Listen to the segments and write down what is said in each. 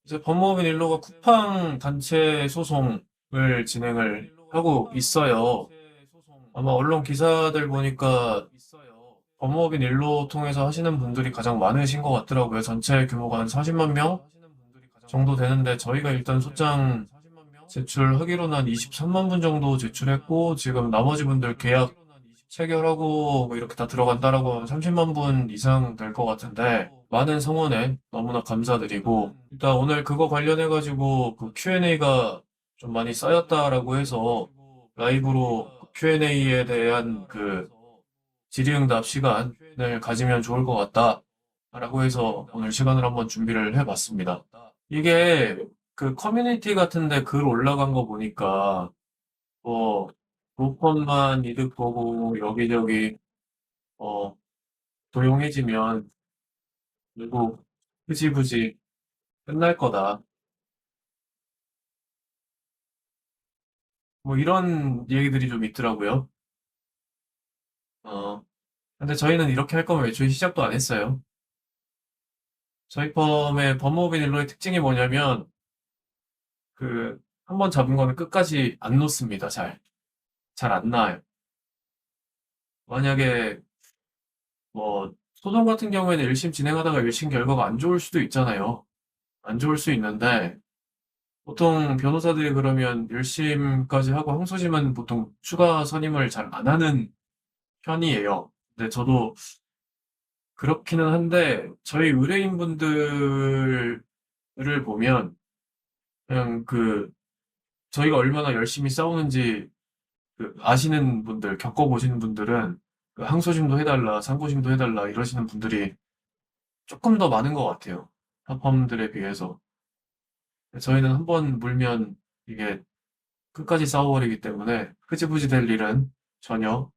이제 법무법인 일로가 쿠팡 단체 소송을 진행을 하고 있어요. 아마 언론 기사들 보니까 법무법인 일로 통해서 하시는 분들이 가장 많으신 것 같더라고요. 전체 규모가 한 40만 명 정도 되는데 저희가 일단 소장 제출하기로는 한 23만 분 정도 제출했고 지금 나머지 분들 계약 체결하고 뭐 이렇게 다 들어간다라고 하면 30만 분 이상 될 것 같은데 많은 성원에 너무나 감사드리고 일단 오늘 그거 관련해가지고 그 Q&A가 좀 많이 쌓였다라고 해서 라이브로 Q&A에 대한 그 질의응답 시간을 가지면 좋을 것 같다라고 해서 오늘 시간을 한번 준비를 해봤습니다. 이게 그 커뮤니티 같은데 글 올라간 거 보니까 뭐 로펌만 이득 보고 여기저기 어 조용해지면 결국 흐지부지 끝날 거다. 뭐 이런 얘기들이 좀 있더라고요. 어 근데 저희는 이렇게 할 거면 애초에 시작도 안 했어요. 저희 펌의 법무법인 일로의 특징이 뭐냐면 그 한 번 잡은 거는 끝까지 안 놓습니다. 잘 안 나와요. 만약에 뭐 소송 같은 경우에는 1심 진행하다가 1심 결과가 안 좋을 수도 있잖아요. 안 좋을 수 있는데 보통 변호사들이 그러면 1심까지 하고 항소심은 보통 추가 선임을 잘 안 하는 편이에요. 근데 저도 그렇기는 한데 저희 의뢰인분들을 보면 그냥 그 저희가 얼마나 열심히 싸우는지 그 아시는 분들, 겪어보시는 분들은 그 항소심도 해달라, 상고심도 해달라 이러시는 분들이 조금 더 많은 것 같아요. 타펌들에 비해서. 저희는 한 번 물면 이게 끝까지 싸워버리기 때문에 흐지부지 될 일은 전혀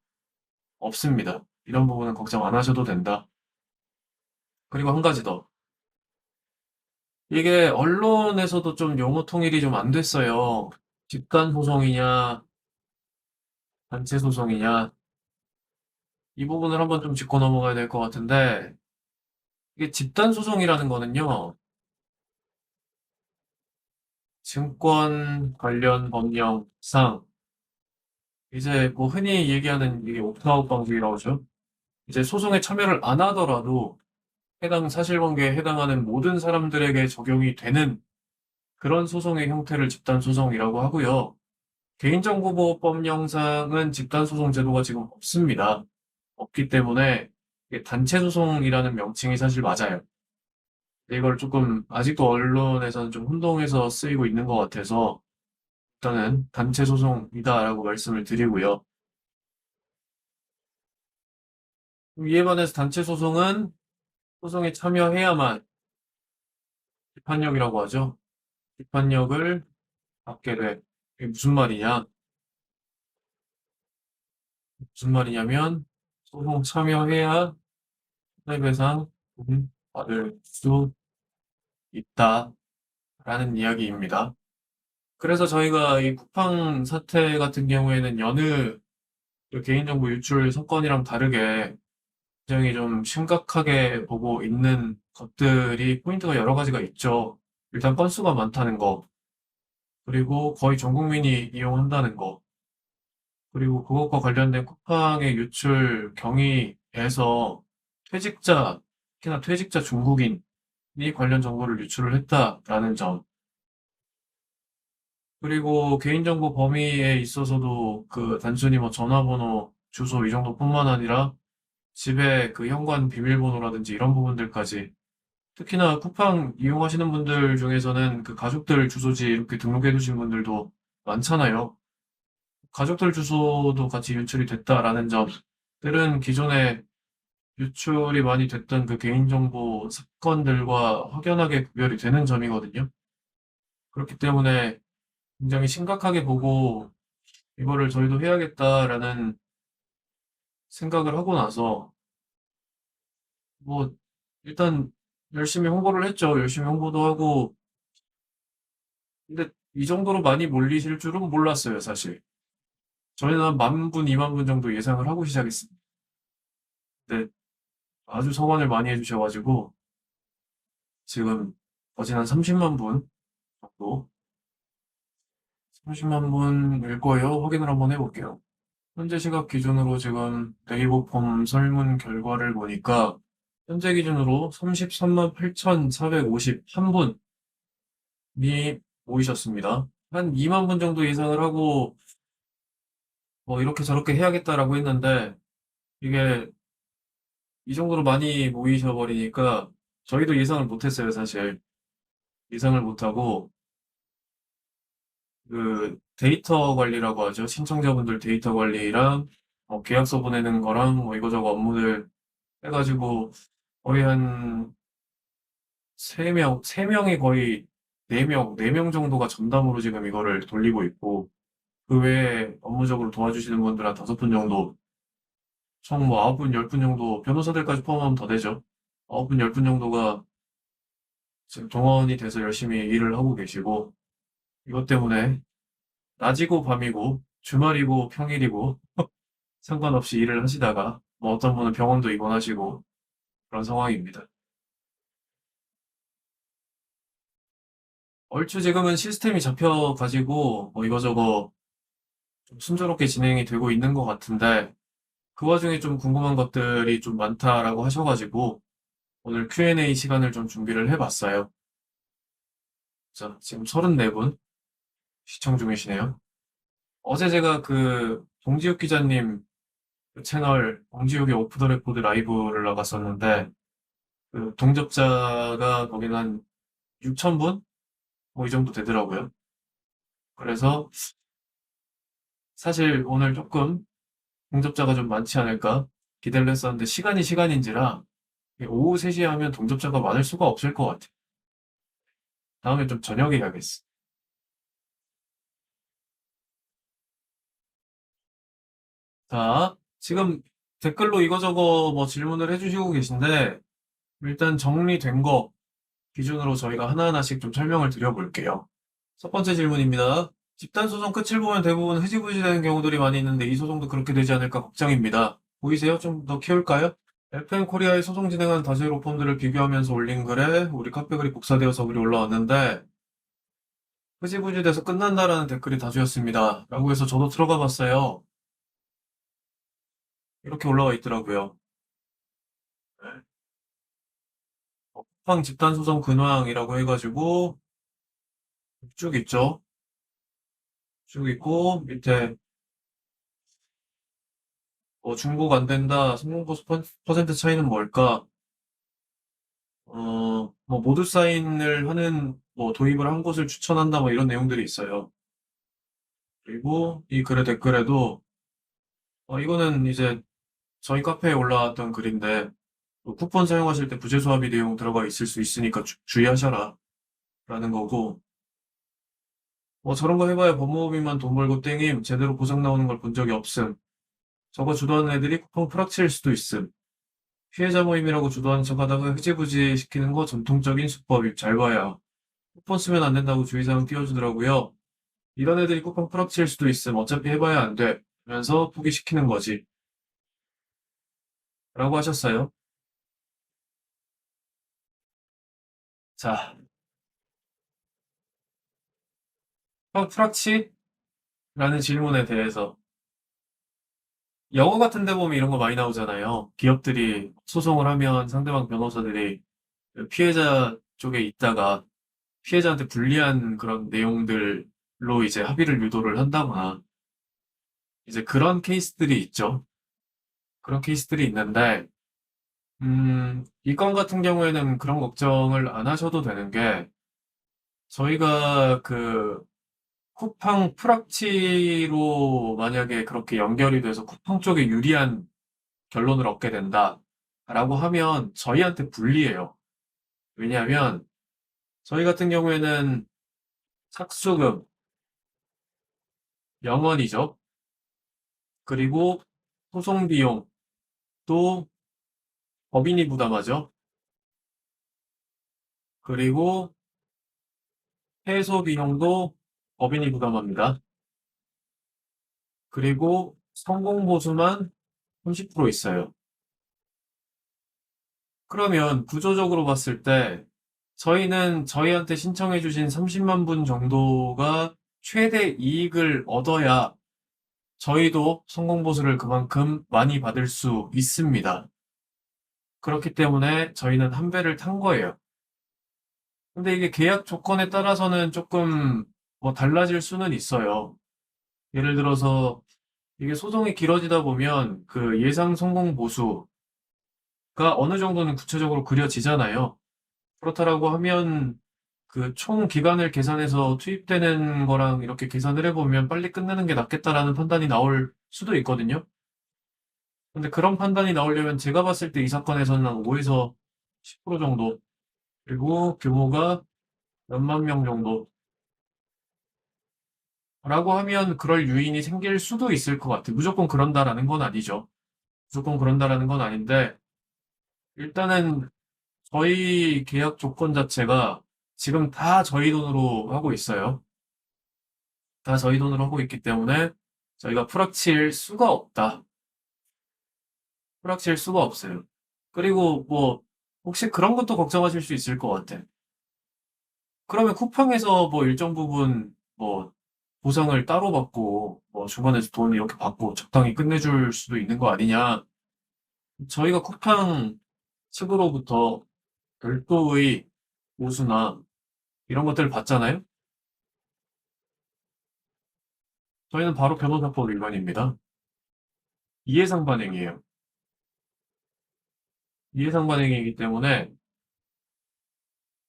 없습니다. 이런 부분은 걱정 안 하셔도 된다. 그리고 한 가지 더. 이게 언론에서도 좀 용어 통일이 좀 안 됐어요. 집단 소송이냐, 단체 소송이냐. 이 부분을 한번 좀 짚고 넘어가야 될 것 같은데, 이게 집단 소송이라는 거는요, 증권 관련 법령상, 이제 뭐 흔히 얘기하는 이게 옵트아웃 방식이라고 하죠. 이제 소송에 참여를 안 하더라도 해당 사실관계에 해당하는 모든 사람들에게 적용이 되는 그런 소송의 형태를 집단소송이라고 하고요. 개인정보보호법령상은 집단소송 제도가 지금 없습니다. 없기 때문에 이게 단체소송이라는 명칭이 사실 맞아요. 근데 이걸 조금 아직도 언론에서는 좀 혼동해서 쓰이고 있는 것 같아서 일단은 단체소송이다라고 말씀을 드리고요. 이에 반해서 단체소송은 소송에 참여해야만 비판력이라고 하죠. 비판력을 받게 돼. 이게 무슨 말이냐? 무슨 말이냐면 소송 참여해야 손해배상 받을 수 있다라는 이야기입니다. 그래서 저희가 이 쿠팡 사태 같은 경우에는 여느 그 개인정보 유출 사건이랑 다르게 굉장히 좀 심각하게 보고 있는 것들이 포인트가 여러 가지가 있죠. 일단 건수가 많다는 거, 그리고 거의 전 국민이 이용한다는 거, 그리고 그것과 관련된 쿠팡의 유출 경위에서 퇴직자, 특히나 퇴직자 중국인이 관련 정보를 유출을 했다라는 점, 그리고 개인정보 범위에 있어서도 그 단순히 뭐 전화번호, 주소 이 정도뿐만 아니라 집에 그 현관 비밀번호라든지 이런 부분들까지 특히나 쿠팡 이용하시는 분들 중에서는 그 가족들 주소지 이렇게 등록해 두신 분들도 많잖아요. 가족들 주소도 같이 유출이 됐다라는 점들은 기존에 유출이 많이 됐던 그 개인정보 사건들과 확연하게 구별이 되는 점이거든요. 그렇기 때문에 굉장히 심각하게 보고 이거를 저희도 해야겠다라는 생각을 하고 나서 뭐 일단 열심히 홍보를 했죠. 열심히 홍보도 하고 근데 이 정도로 많이 몰리실 줄은 몰랐어요, 사실. 저희는 한 10,000분, 20,000분 정도 예상을 하고 시작했습니다. 근데 아주 성원을 많이 해주셔가지고 지금 거진 한 30만 분 정도, 30만 분일 거예요. 확인을 한번 해볼게요. 현재 시각 기준으로 지금 네이버 폼 설문 결과를 보니까 현재 기준으로 33만 8,451분이 모이셨습니다. 한 2만 분 정도 예상을 하고 뭐 이렇게 저렇게 해야겠다라고 했는데 이게 이 정도로 많이 모이셔 버리니까 저희도 예상을 못했어요, 사실. 예상을 못하고 그 데이터 관리라고 하죠. 신청자분들 데이터 관리랑 계약서 보내는 거랑 뭐 이거저거 업무들 해가지고 거의 한 3명이 거의 4명 정도가 전담으로 지금 이거를 돌리고 있고 그 외에 업무적으로 도와주시는 분들 한 5분 정도 총 뭐 9분, 10분 정도 변호사들까지 포함하면 더 되죠. 9분, 10분 정도가 지금 동원이 돼서 열심히 일을 하고 계시고 이것 때문에 낮이고 밤이고 주말이고 평일이고 상관없이 일을 하시다가 뭐 어떤 분은 병원도 입원하시고 그런 상황입니다. 얼추 지금은 시스템이 잡혀가지고 뭐 이거저거 좀 순조롭게 진행이 되고 있는 것 같은데 그 와중에 좀 궁금한 것들이 좀 많다라고 하셔가지고 오늘 Q&A 시간을 좀 준비를 해봤어요. 자, 지금 34분 시청 중이시네요. 어제 제가 그 동지욱 기자님 그 채널 동지욱의 오프 더 레코드 라이브를 나갔었는데 그 동접자가 거긴 한 6,000분? 뭐 이 정도 되더라고요. 그래서 사실 오늘 조금 동접자가 좀 많지 않을까 기대를 했었는데 시간이 시간인지라 오후 3시에 하면 동접자가 많을 수가 없을 것 같아요. 다음에 좀 저녁에 해야겠어. 자, 지금 댓글로 이거저거 뭐 질문을 해주시고 계신데 일단 정리된 거 기준으로 저희가 하나하나씩 좀 설명을 드려볼게요. 첫 번째 질문입니다. 집단 소송 끝을 보면 대부분 흐지부지 되는 경우들이 많이 있는데 이 소송도 그렇게 되지 않을까 걱정입니다. 보이세요? 좀 더 키울까요? FM 코리아의 소송 진행한 다수의 로펌들을 비교하면서 올린 글에 우리 카페글이 복사되어서 글이 올라왔는데 흐지부지 돼서 끝난다라는 댓글이 다수였습니다. 라고 해서 저도 들어가 봤어요. 이렇게 올라와 있더라고요. 네. 쿠팡 집단 소송 근황이라고 해가지고 쭉 있죠. 쭉 있고 밑에 중복 안 된다. 성공 퍼센트 차이는 뭘까? 뭐 모두 사인을 하는 뭐 도입을 한 곳을 추천한다 뭐 이런 내용들이 있어요. 그리고 이 글의 댓글에도 이거는 이제 저희 카페에 올라왔던 글인데 쿠폰 사용하실 때 부재 수합이 내용 들어가 있을 수 있으니까 주의하셔라 라는 거고 뭐 저런 거 해봐야 법무법인만 돈 벌고 땡임 제대로 보상 나오는 걸 본 적이 없음. 저거 주도하는 애들이 쿠폰 프락치일 수도 있음. 피해자 모임이라고 주도하는 척하다가 흐지부지 시키는 거 전통적인 수법임. 잘 봐야. 쿠폰 쓰면 안 된다고 주의사항 띄워주더라고요. 이런 애들이 쿠폰 프락치일 수도 있음. 어차피 해봐야 안 돼. 면서 포기시키는 거지. 라고 하셨어요. 자, 쿠폰 프락치? 라는 질문에 대해서 영어 같은 데 보면 이런 거 많이 나오잖아요. 기업들이 소송을 하면 상대방 변호사들이 그 피해자 쪽에 있다가 피해자한테 불리한 그런 내용들로 이제 합의를 유도를 한다거나 이제 그런 케이스들이 있죠. 그런 케이스들이 있는데 이 건 같은 경우에는 그런 걱정을 안 하셔도 되는 게 저희가 그 쿠팡 프락치로 만약에 그렇게 연결이 돼서 쿠팡 쪽에 유리한 결론을 얻게 된다라고 하면 저희한테 불리해요. 왜냐하면 저희 같은 경우에는 착수금, 영원이죠. 그리고 소송 비용 또 법인이 부담하죠. 그리고 해소 비용도 법인이 부담합니다. 그리고 성공 보수만 30% 있어요. 그러면 구조적으로 봤을 때 저희는 저희한테 신청해주신 30만 분 정도가 최대 이익을 얻어야 저희도 성공보수를 그만큼 많이 받을 수 있습니다. 그렇기 때문에 저희는 한 배를 탄 거예요. 근데 이게 계약 조건에 따라서는 조금 뭐 달라질 수는 있어요. 예를 들어서 이게 소송이 길어지다 보면 그 예상 성공 보수가 어느 정도는 구체적으로 그려지잖아요. 그렇다라고 하면 그 총 기간을 계산해서 투입되는 거랑 이렇게 계산을 해보면 빨리 끝내는 게 낫겠다라는 판단이 나올 수도 있거든요. 근데 그런 판단이 나오려면 제가 봤을 때 이 사건에서는 한 5에서 10% 정도, 그리고 규모가 몇만 명 정도라고 하면 그럴 유인이 생길 수도 있을 것 같아요. 무조건 그런다라는 건 아니죠. 무조건 그런다라는 건 아닌데, 일단은 저희 계약 조건 자체가 지금 다 저희 돈으로 하고 있어요. 다 저희 돈으로 하고 있기 때문에 저희가 풀악칠 수가 없다. 풀악칠 수가 없어요. 그리고 뭐 혹시 그런 것도 걱정하실 수 있을 것 같아. 그러면 쿠팡에서 뭐 일정 부분 뭐 보상을 따로 받고 뭐 중간에서 돈 이렇게 받고 적당히 끝내줄 수도 있는 거 아니냐. 저희가 쿠팡 측으로부터 별도의 보수나 이런 것들을 받잖아요. 저희는 바로 변호사법 위반입니다. 이해상 반행이에요. 이해상 반행이기 때문에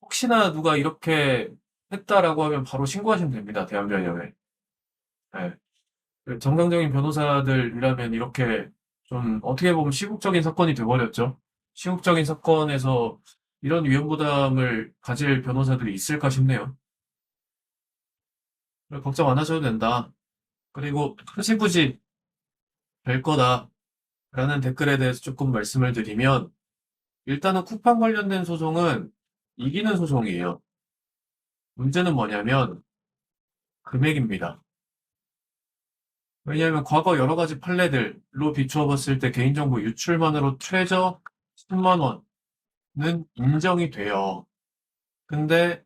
혹시나 누가 이렇게 했다라고 하면 바로 신고하시면 됩니다. 대한변협에. 네. 정상적인 변호사들이라면 이렇게 좀 어떻게 보면 시국적인 사건이 돼버렸죠. 시국적인 사건에서 이런 위험 부담을 가질 변호사들이 있을까 싶네요. 걱정 안 하셔도 된다. 그리고 흐지부지 될 거다라는 댓글에 대해서 조금 말씀을 드리면 일단은 쿠팡 관련된 소송은 이기는 소송이에요. 문제는 뭐냐면 금액입니다. 왜냐하면 과거 여러 가지 판례들로 비추어 봤을 때 개인정보 유출만으로 최저 10만 원은 인정이 돼요. 근데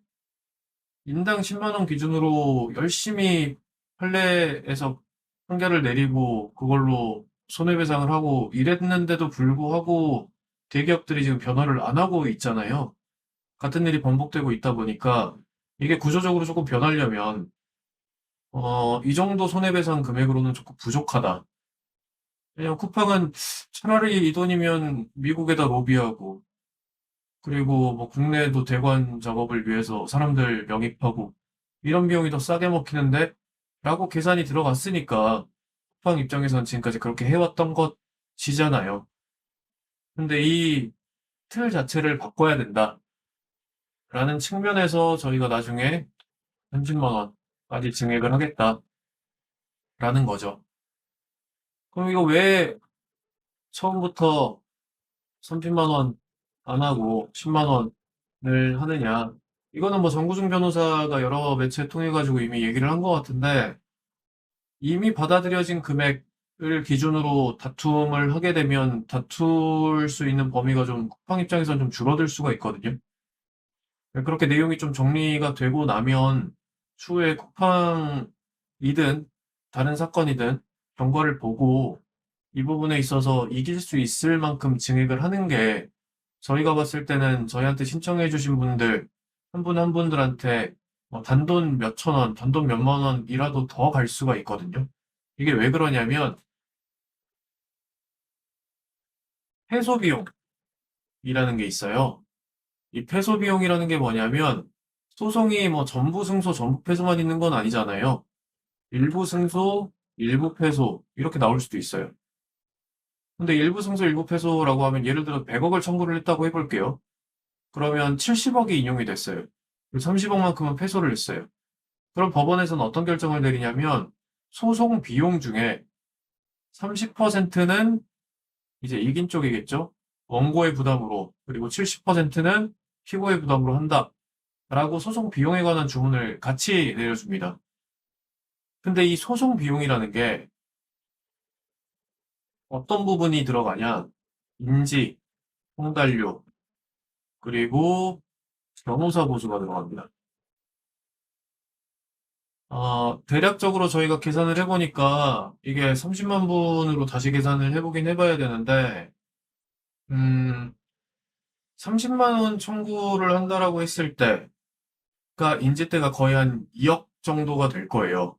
인당 10만 원 기준으로 열심히 판례에서 판결을 내리고 그걸로 손해배상을 하고 이랬는데도 불구하고 대기업들이 지금 변화를 안 하고 있잖아요. 같은 일이 반복되고 있다 보니까 이게 구조적으로 조금 변하려면 이 정도 손해배상 금액으로는 조금 부족하다. 왜냐면 쿠팡은 차라리 이 돈이면 미국에다 로비하고 그리고 뭐 국내에도 대관 작업을 위해서 사람들 영입하고 이런 비용이 더 싸게 먹히는데 라고 계산이 들어갔으니까 쿠팡 입장에서는 지금까지 그렇게 해왔던 것이잖아요. 근데 이 틀 자체를 바꿔야 된다라는 측면에서 저희가 나중에 30만 원까지 증액을 하겠다라는 거죠. 그럼 이거 왜 처음부터 30만 원 안 하고 10만 원을 하느냐? 이거는 뭐 정구중 변호사가 여러 매체 통해 가지고 이미 얘기를 한 것 같은데 이미 받아들여진 금액을 기준으로 다툼을 하게 되면 다툴 수 있는 범위가 좀 쿠팡 입장에서는 좀 줄어들 수가 있거든요. 그렇게 내용이 좀 정리가 되고 나면 추후에 쿠팡이든 다른 사건이든 경과를 보고 이 부분에 있어서 이길 수 있을 만큼 증액을 하는 게 저희가 봤을 때는 저희한테 신청해 주신 분들 한 분 한 분들한테 뭐 단돈 몇천 원, 단돈 몇만 원이라도 더 갈 수가 있거든요. 이게 왜 그러냐면 패소 비용이라는 게 있어요. 이 패소 비용이라는 게 뭐냐면 소송이 뭐 전부 승소, 전부 패소만 있는 건 아니잖아요. 일부 승소, 일부 패소 이렇게 나올 수도 있어요. 근데 일부 승소, 일부 패소라고 하면 예를 들어 100억을 청구를 했다고 해볼게요. 그러면 70억이 인용이 됐어요. 30억만큼은 패소를 했어요. 그럼 법원에서는 어떤 결정을 내리냐면 소송 비용 중에 30%는 이제 이긴 쪽이겠죠. 원고의 부담으로 그리고 70%는 피고의 부담으로 한다라고 소송 비용에 관한 주문을 같이 내려줍니다. 근데 이 소송 비용이라는 게 어떤 부분이 들어가냐? 인지, 홍달료, 그리고 변호사 보수가 들어갑니다. 대략적으로 저희가 계산을 해보니까 이게 30만 분으로 다시 계산을 해보긴 해봐야 되는데, 음, 30만 원 청구를 한다라고 했을 때가 인지대가 거의 한 2억 정도가 될 거예요.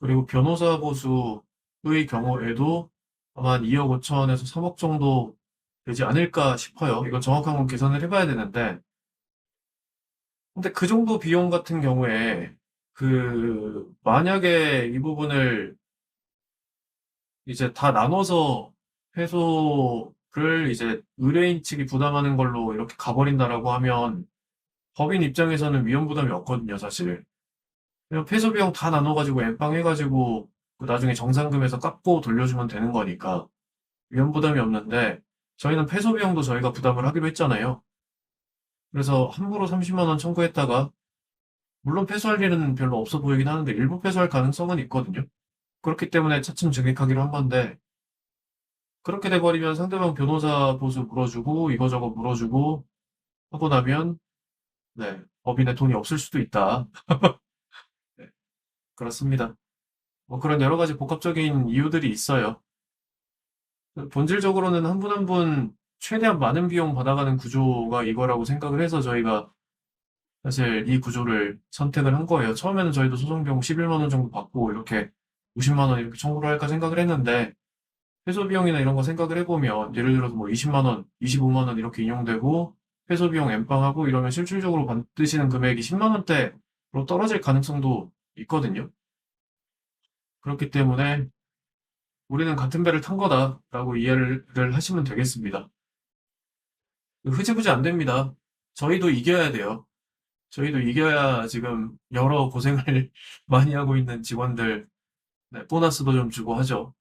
그리고 변호사 보수의 경우에도 아마 한 2억 5천에서 3억 정도 되지 않을까 싶어요. 이거 정확한 건 계산을 해봐야 되는데, 근데 그 정도 비용 같은 경우에 만약에 이 부분을 이제 다 나눠서 회소를 이제 의뢰인 측이 부담하는 걸로 이렇게 가버린다라고 하면 법인 입장에서는 위험 부담이 없거든요, 사실. 그냥 회소 비용 다 나눠가지고 엠빵 해가지고 그 나중에 정산금에서 깎고 돌려주면 되는 거니까 위험 부담이 없는데 저희는 회소 비용도 저희가 부담을 하기로 했잖아요. 그래서 함부로 30만 원 청구했다가 물론 패소할 일은 별로 없어 보이긴 하는데 일부 패소할 가능성은 있거든요. 그렇기 때문에 차츰 증액하기로 한 건데 그렇게 돼버리면 상대방 변호사 보수 물어주고 이거저거 물어주고 하고 나면 네, 법인에 돈이 없을 수도 있다. 네, 그렇습니다. 뭐 그런 여러 가지 복합적인 이유들이 있어요. 본질적으로는 한 분 한 분 최대한 많은 비용 받아가는 구조가 이거라고 생각을 해서 저희가 사실 이 구조를 선택을 한 거예요. 처음에는 저희도 소송 비용 11만 원 정도 받고 이렇게 50만 원 이렇게 청구를 할까 생각을 했는데 회소 비용이나 이런 거 생각을 해보면 예를 들어서 뭐 20만 원, 25만 원 이렇게 인용되고 회소 비용 엠빵하고 이러면 실질적으로 받으시는 금액이 10만 원대로 떨어질 가능성도 있거든요. 그렇기 때문에 우리는 같은 배를 탄 거다라고 이해를 하시면 되겠습니다. 흐지부지 안 됩니다. 저희도 이겨야 돼요. 저희도 이겨야 지금 여러 고생을 많이 하고 있는 직원들 네, 보너스도 좀 주고 하죠.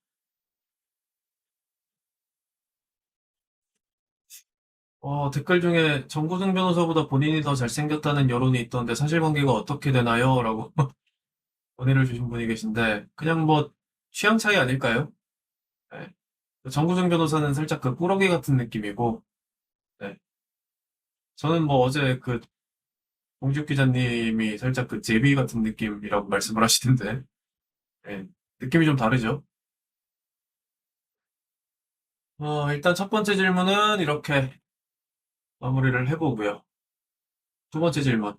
댓글 중에 정구승 변호사보다 본인이 더 잘생겼다는 여론이 있던데 사실관계가 어떻게 되나요? 라고 문의를 주신 분이 계신데 그냥 뭐 취향 차이 아닐까요? 네. 정구승 변호사는 살짝 그 꾸러기 같은 느낌이고 네. 저는 뭐 어제 그 봉지욱 기자님이 살짝 그 제비 같은 느낌이라고 말씀을 하시던데 네. 느낌이 좀 다르죠? 일단 첫 번째 질문은 이렇게 마무리를 해보고요. 두 번째 질문.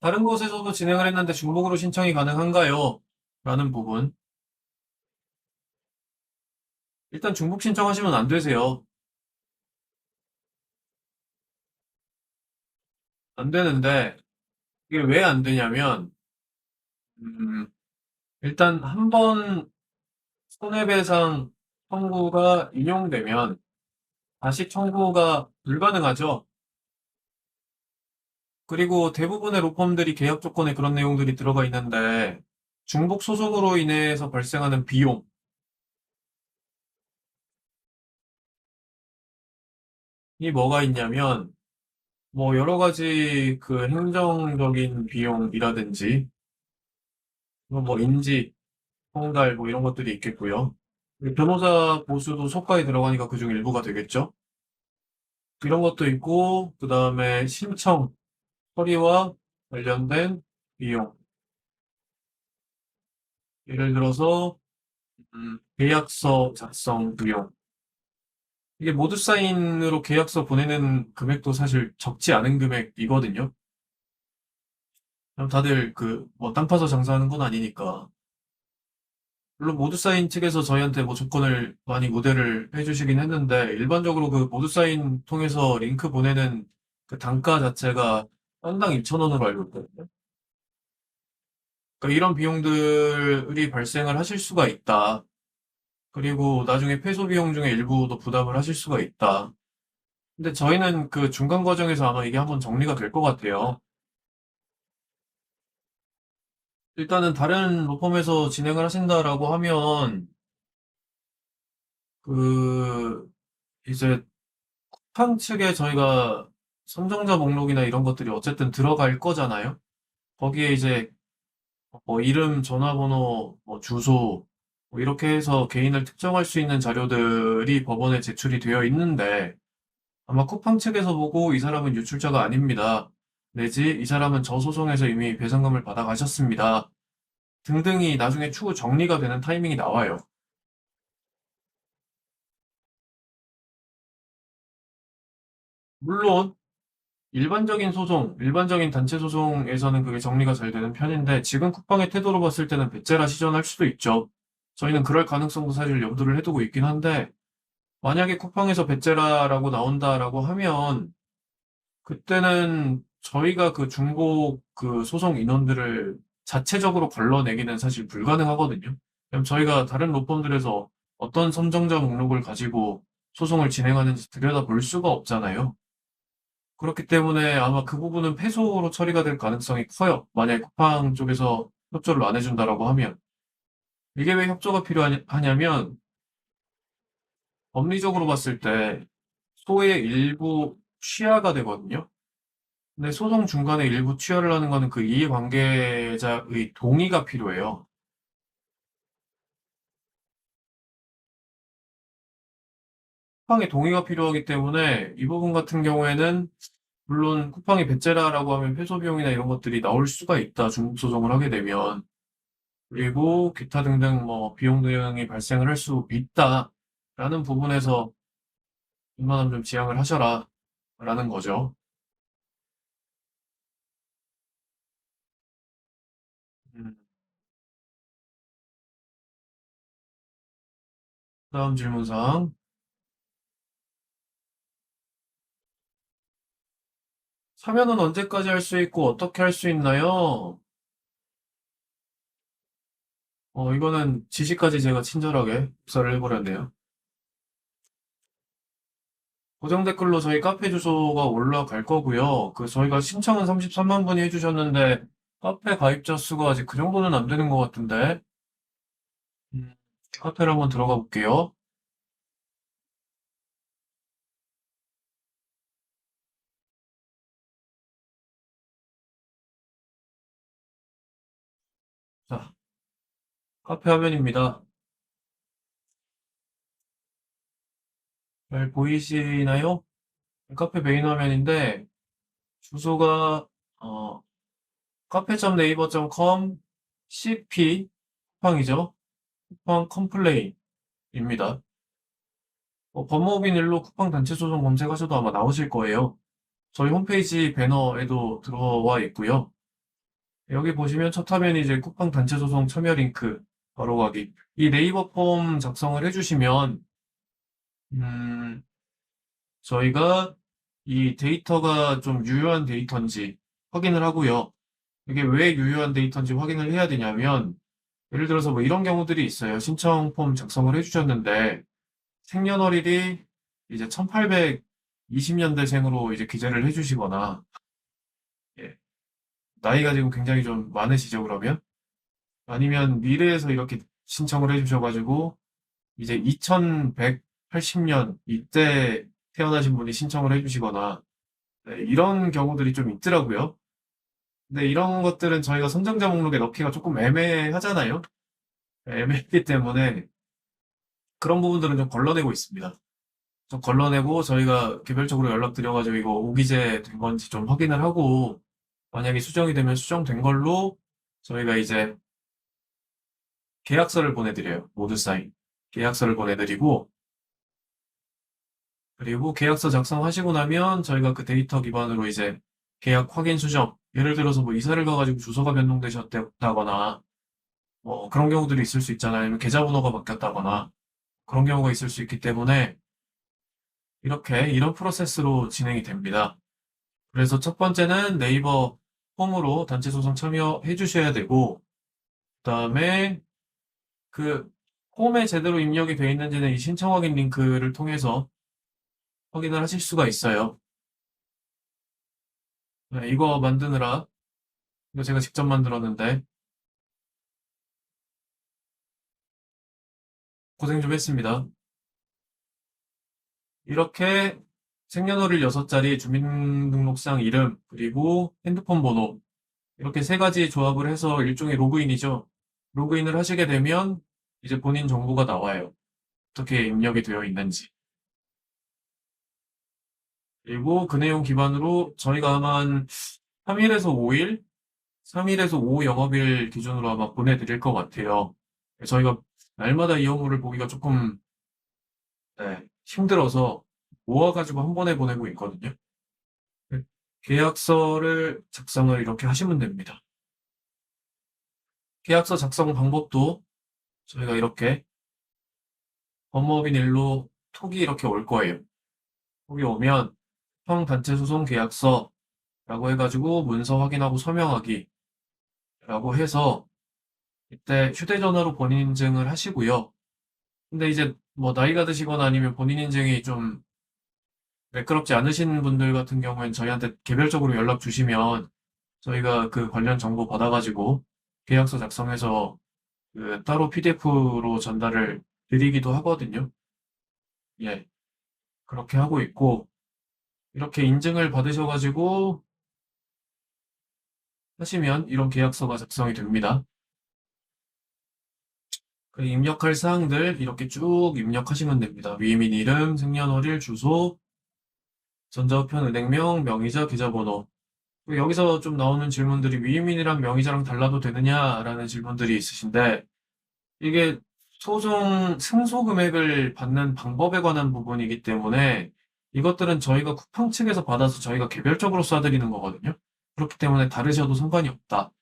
다른 곳에서도 진행을 했는데 중복으로 신청이 가능한가요? 라는 부분. 일단 중복 신청하시면 안 되세요. 안 되는데, 이게 왜 안 되냐면, 음, 일단 한 번 손해배상 청구가 인용되면 다시 청구가 불가능하죠. 그리고 대부분의 로펌들이 계약 조건에 그런 내용들이 들어가 있는데, 중복 소송으로 인해서 발생하는 비용이 뭐가 있냐면, 뭐 여러 가지 그 행정적인 비용이라든지 뭐 인지, 송달 뭐 이런 것들이 있겠고요. 그리고 변호사 보수도 속가에 들어가니까 그중 일부가 되겠죠. 이런 것도 있고 그다음에 신청 처리와 관련된 비용. 예를 들어서 계약서 작성 비용. 이게 모두 사인으로 계약서 보내는 금액도 사실 적지 않은 금액이거든요. 그럼 다들 뭐 땅 파서 장사하는 건 아니니까. 물론 모두사인 측에서 저희한테 뭐 조건을 많이 우대를 해주시긴 했는데 일반적으로 그 모두사인 통해서 링크 보내는 그 단가 자체가 건당 2,000원으로 알고 있거든요. 그러니까 이런 비용들이 발생을 하실 수가 있다. 그리고 나중에 패소 비용 중에 일부도 부담을 하실 수가 있다. 근데 저희는 그 중간 과정에서 아마 이게 한번 정리가 될 것 같아요. 일단은 다른 로펌에서 진행을 하신다라고 하면 그 이제 쿠팡 측에 저희가 선정자 목록이나 이런 것들이 어쨌든 들어갈 거잖아요. 거기에 이제 뭐 이름, 전화번호, 뭐 주소, 뭐 이렇게 해서 개인을 특정할 수 있는 자료들이 법원에 제출이 되어 있는데 아마 쿠팡 측에서 보고 이 사람은 유출자가 아닙니다. 내지 이 사람은 저 소송에서 이미 배상금을 받아가셨습니다. 등등이 나중에 추후 정리가 되는 타이밍이 나와요. 물론 일반적인 소송, 일반적인 단체 소송에서는 그게 정리가 잘 되는 편인데 지금 쿠팡의 태도로 봤을 때는 배째라 시전할 수도 있죠. 저희는 그럴 가능성도 사실 염두를 해두고 있긴 한데 만약에 쿠팡에서 배째라라고 나온다라고 하면 그때는 저희가 그 중복 그 소송 인원들을 자체적으로 걸러내기는 사실 불가능하거든요. 그럼 저희가 다른 로펌들에서 어떤 선정자 목록을 가지고 소송을 진행하는지 들여다볼 수가 없잖아요. 그렇기 때문에 아마 그 부분은 패소로 처리가 될 가능성이 커요. 만약에 쿠팡 쪽에서 협조를 안 해준다라고 하면. 이게 왜 협조가 필요하냐면 법리적으로 봤을 때 소의 일부 취하가 되거든요. 근데 소송 중간에 일부 취하를 하는 거는 그 이해관계자의 동의가 필요해요. 쿠팡의 동의가 필요하기 때문에 이 부분 같은 경우에는 물론 쿠팡이 배째라라고 하면 패소 비용이나 이런 것들이 나올 수가 있다. 중복 소송을 하게 되면. 그리고 기타 등등 뭐 비용 등이 발생을 할 수 있다라는 부분에서 웬만하면 좀 지양을 하셔라 라는 거죠. 음, 다음 질문사항. 참여는 언제까지 할 수 있고 어떻게 할 수 있나요? 이거는 지시까지 제가 친절하게 흡사를 해버렸네요. 고정 댓글로 저희 카페 주소가 올라갈 거고요. 그 저희가 신청은 33만 분이 해주셨는데 카페 가입자 수가 아직 그 정도는 안 되는 것 같은데 음, 카페를 한번 들어가 볼게요. 자, 카페 화면입니다. 잘 보이시나요? 카페 메인 화면인데 주소가 어, 카페.네이버.com cp 쿠팡이죠. 쿠팡 컴플레인입니다. 법무법인 일로 쿠팡 단체 소송 검색하셔도 아마 나오실 거예요. 저희 홈페이지 배너에도 들어와 있고요. 여기 보시면 첫 화면이 이제 쿠팡 단체 소송 참여 링크 바로 가기. 이 네이버 폼 작성을 해주시면 음, 저희가 이 데이터가 좀 유효한 데이터인지 확인을 하고요. 이게 왜 유효한 데이터인지 확인을 해야 되냐면 예를 들어서 뭐 이런 경우들이 있어요. 신청 폼 작성을 해주셨는데 생년월일이 이제 1820년대생으로 이제 기재를 해주시거나 예, 나이가 지금 굉장히 좀 많으시죠, 그러면? 아니면 미래에서 이렇게 신청을 해주셔가지고 이제 2180년 이때 태어나신 분이 신청을 해주시거나 네, 이런 경우들이 좀 있더라고요. 근데 이런 것들은 저희가 선정자 목록에 넣기가 조금 애매하잖아요. 애매하기 때문에 그런 부분들은 좀 걸러내고 있습니다. 좀 걸러내고 저희가 개별적으로 연락드려가지고 이거 오기재 된 건지 좀 확인을 하고 만약에 수정이 되면 수정된 걸로 저희가 이제 계약서를 보내드려요. 모두 사인. 계약서를 보내드리고 그리고 계약서 작성하시고 나면 저희가 그 데이터 기반으로 이제 계약 확인 수정 예를 들어서 뭐 이사를 가가지고 주소가 변동되셨다거나 뭐 그런 경우들이 있을 수 있잖아요. 아니면 계좌번호가 바뀌었다거나 그런 경우가 있을 수 있기 때문에 이렇게 이런 프로세스로 진행이 됩니다. 그래서 첫 번째는 네이버 홈으로 단체 소송 참여해 주셔야 되고 그다음에 그 홈에 제대로 입력이 되어 있는지는 이 신청 확인 링크를 통해서 확인을 하실 수가 있어요. 네, 이거 만드느라 이거 제가 직접 만들었는데 고생 좀 했습니다. 이렇게 생년월일 6자리, 주민등록상 이름, 그리고 핸드폰 번호 이렇게 세 가지 조합을 해서 일종의 로그인이죠. 로그인을 하시게 되면 이제 본인 정보가 나와요. 어떻게 입력이 되어 있는지. 그리고 그 내용 기반으로 저희가 아마 한 3일에서 5일? 3일에서 5 영업일 기준으로 아마 보내드릴 것 같아요. 저희가 날마다 이 업무를 보기가 조금 네, 힘들어서 모아가지고 한 번에 보내고 있거든요. 네, 계약서를 작성을 이렇게 하시면 됩니다. 계약서 작성 방법도 저희가 이렇게 법무법인 일로 톡이 이렇게 올 거예요. 톡이 오면 형단체 소송 계약서라고 해가지고 문서 확인하고 서명하기라고 해서 이때 휴대전화로 본인 인증을 하시고요. 근데 이제 뭐 나이가 드시거나 아니면 본인 인증이 좀 매끄럽지 않으신 분들 같은 경우엔 저희한테 개별적으로 연락 주시면 저희가 그 관련 정보 받아가지고 계약서 작성해서 그 따로 PDF로 전달을 드리기도 하거든요. 예, 그렇게 하고 있고 이렇게 인증을 받으셔가지고 하시면 이런 계약서가 작성이 됩니다. 그 입력할 사항들 이렇게 쭉 입력하시면 됩니다. 위민 이름, 생년월일, 주소, 전자우편 은행명, 명의자, 계좌번호. 여기서 좀 나오는 질문들이 위민이랑 명의자랑 달라도 되느냐라는 질문들이 있으신데 이게 소송 승소 금액을 받는 방법에 관한 부분이기 때문에 이것들은 저희가 쿠팡 측에서 받아서 저희가 개별적으로 쏴드리는 거거든요. 그렇기 때문에 다르셔도 상관이 없다.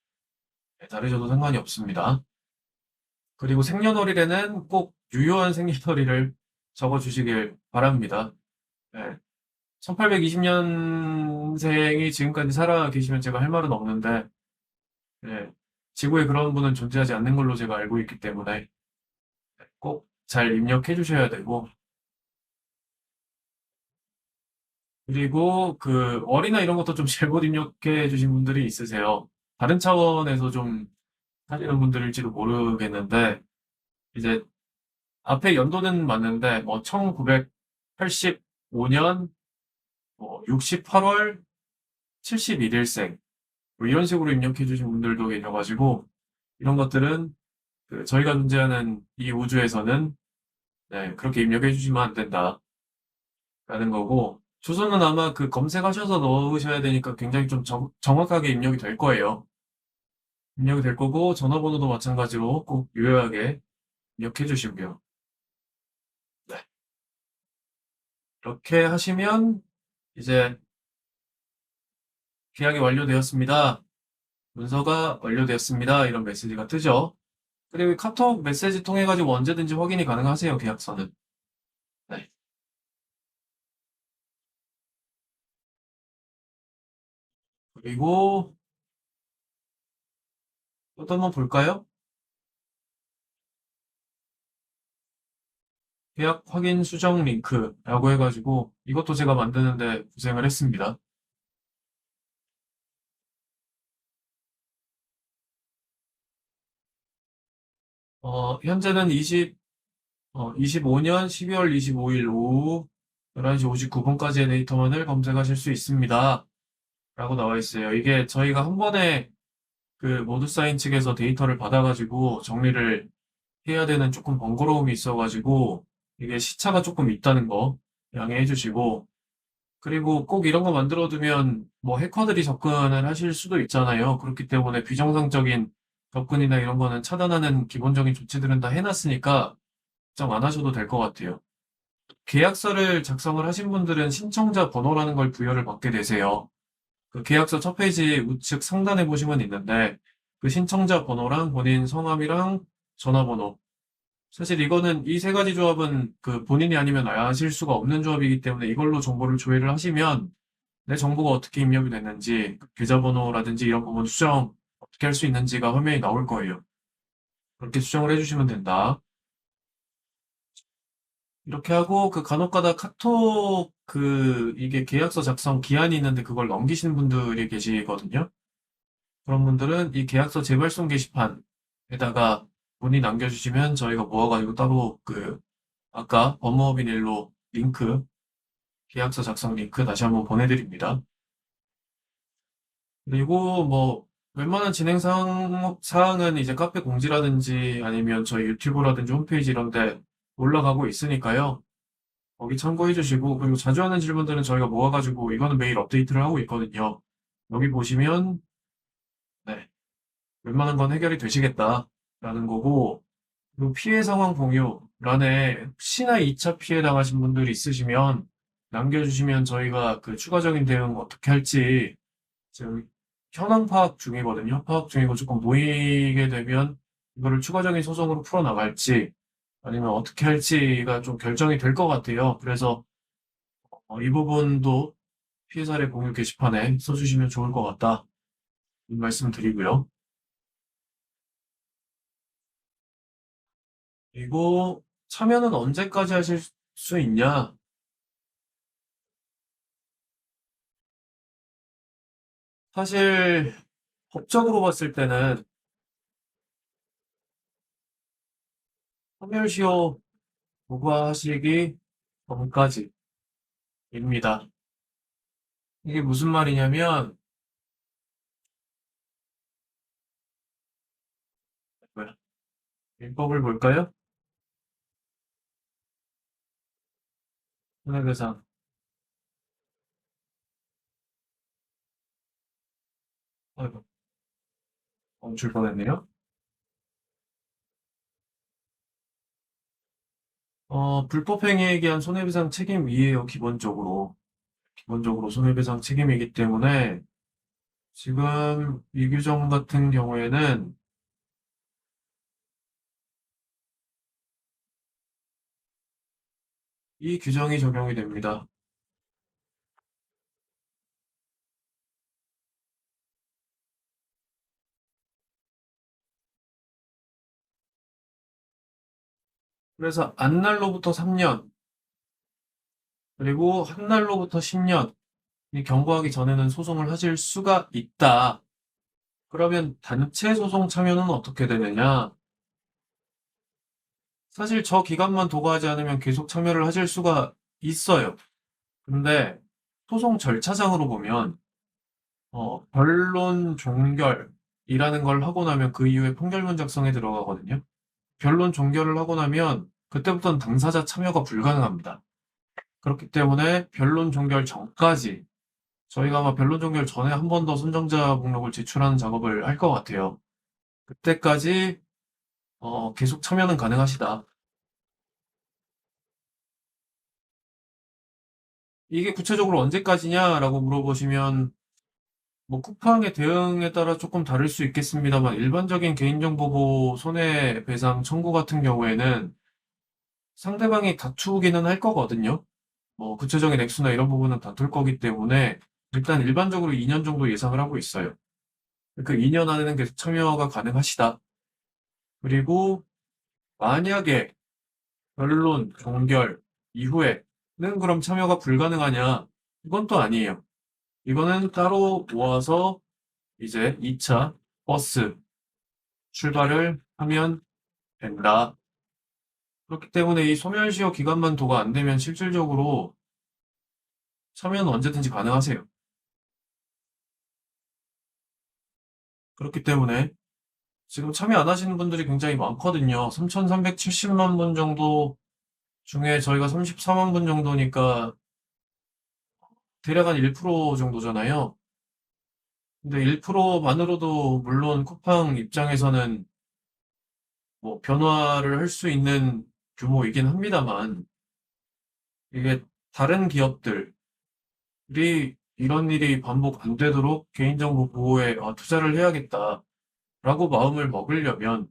네, 다르셔도 상관이 없습니다. 그리고 생년월일에는 꼭 유효한 생년월일을 적어주시길 바랍니다. 네. 1820년생이 지금까지 살아 계시면 제가 할 말은 없는데, 네. 지구에 그런 분은 존재하지 않는 걸로 제가 알고 있기 때문에 꼭 잘 입력해 주셔야 되고, 그리고 그 월이나 이런 것도 좀 잘못 입력해 주신 분들이 있으세요. 다른 차원에서 좀 하시는 분들일지도 모르겠는데, 이제 앞에 연도는 맞는데, 뭐 1985년 뭐 68월 71일생, 뭐 이런 식으로 입력해 주신 분들도 계셔가지고, 이런 것들은 그 저희가 존재하는 이 우주에서는 네, 그렇게 입력해 주시면 안 된다라는 거고, 주소는 아마 그 검색하셔서 넣으셔야 되니까 굉장히 좀 정확하게 입력이 될 거예요. 입력이 될 거고, 전화번호도 마찬가지로 꼭 유효하게 입력해 주시고요. 네. 이렇게 하시면 이제 계약이 완료되었습니다. 문서가 완료되었습니다. 이런 메시지가 뜨죠. 그리고 카톡 메시지 통해 가지고 언제든지 확인이 가능하세요. 계약서는. 네. 그리고 또 한번 볼까요? 계약 확인 수정 링크라고 해가지고 이것도 제가 만드는데 고생을 했습니다. 현재는 25년 12월 25일 오후 11시 59분까지의 데이터만을 검색하실 수 있습니다. 라고 나와 있어요. 이게 저희가 한 번에 그 모드사인 측에서 데이터를 받아가지고 정리를 해야 되는 조금 번거로움이 있어가지고 이게 시차가 조금 있다는 거 양해해 주시고 그리고 꼭 이런 거 만들어두면 뭐 해커들이 접근을 하실 수도 있잖아요. 그렇기 때문에 비정상적인 접근이나 이런 거는 차단하는 기본적인 조치들은 다 해놨으니까 걱정 안 하셔도 될 것 같아요. 계약서를 작성을 하신 분들은 신청자 번호라는 걸 부여를 받게 되세요. 그 계약서 첫 페이지 우측 상단에 보시면 있는데 그 신청자 번호랑 본인 성함이랑 전화번호. 사실 이거는 이 세 가지 조합은 그 본인이 아니면 아실 수가 없는 조합이기 때문에 이걸로 정보를 조회를 하시면 내 정보가 어떻게 입력이 됐는지, 그 계좌번호라든지 이런 부분 수정 어떻게 할 수 있는지가 화면이 나올 거예요. 그렇게 수정을 해주시면 된다. 이렇게 하고 그 간혹가다 카톡 이게 계약서 작성 기한이 있는데 그걸 넘기시는 분들이 계시거든요. 그런 분들은 이 계약서 재발송 게시판에다가 문의 남겨주시면 저희가 모아가지고 따로 아까 법무법인 일로 링크, 계약서 작성 링크 다시 한번 보내드립니다. 그리고 뭐 웬만한 진행 사항은 이제 카페 공지라든지 아니면 저희 유튜브라든지 홈페이지 이런 데 올라가고 있으니까요. 거기 참고해 주시고, 그리고 자주 하는 질문들은 저희가 모아가지고 이거는 매일 업데이트를 하고 있거든요. 여기 보시면, 네, 웬만한 건 해결이 되시겠다라는 거고, 그리고 피해 상황 공유란에 혹시나 2차 피해 당하신 분들이 있으시면 남겨주시면 저희가 그 추가적인 대응 어떻게 할지 지금 현황 파악 중이거든요. 파악 중이고 조금 모이게 되면 이거를 추가적인 소송으로 풀어나갈지 아니면 어떻게 할지가 좀 결정이 될 것 같아요. 그래서 이 부분도 피해 사례 공유 게시판에 써주시면 좋을 것 같다. 이 말씀 드리고요. 그리고 참여는 언제까지 하실 수 있냐? 사실 법적으로 봤을 때는 소멸시효 부과하시기 전까지입니다. 이게 무슨 말이냐면, 뭐야, 민법을 볼까요? 손해배상. 아이고, 멈출 뻔했네요. 불법행위에 의한 손해배상 책임이에요, 기본적으로. 기본적으로 손해배상 책임이기 때문에, 지금 이 규정 같은 경우에는 이 규정이 적용이 됩니다. 그래서 안날로부터 3년, 그리고 한날로부터 10년, 이 경고하기 전에는 소송을 하실 수가 있다. 그러면 단체 소송 참여는 어떻게 되느냐? 사실 저 기간만 도과하지 않으면 계속 참여를 하실 수가 있어요. 근데 소송 절차상으로 보면 변론 종결이라는 걸 하고 나면 그 이후에 판결문 작성에 들어가거든요. 변론 종결을 하고 나면 그때부터는 당사자 참여가 불가능합니다. 그렇기 때문에 변론 종결 전까지 저희가 아마 변론 종결 전에 한 번 더 선정자 목록을 제출하는 작업을 할 것 같아요. 그때까지 계속 참여는 가능하시다. 이게 구체적으로 언제까지냐라고 물어보시면 뭐 쿠팡의 대응에 따라 조금 다를 수 있겠습니다만 일반적인 개인정보보호 손해배상 청구 같은 경우에는 상대방이 다투기는 할 거거든요. 뭐 구체적인 액수나 이런 부분은 다툴 거기 때문에 일단 일반적으로 2년 정도 예상을 하고 있어요. 그 2년 안에는 계속 참여가 가능하시다. 그리고 만약에 변론 종결 이후에는 그럼 참여가 불가능하냐? 이건 또 아니에요. 이거는 따로 모아서 이제 2차 버스 출발을 하면 된다. 그렇기 때문에 이 소멸시효 기간만 도가 안 되면 실질적으로 참여는 언제든지 가능하세요. 그렇기 때문에 지금 참여 안 하시는 분들이 굉장히 많거든요. 3,370만 분 정도 중에 저희가 34만 분 정도니까 대략 한 1% 정도잖아요. 근데 1%만으로도 물론 쿠팡 입장에서는 뭐 변화를 할 수 있는 규모이긴 합니다만 이게 다른 기업들이 이런 일이 반복 안 되도록 개인정보 보호에 투자를 해야겠다라고 마음을 먹으려면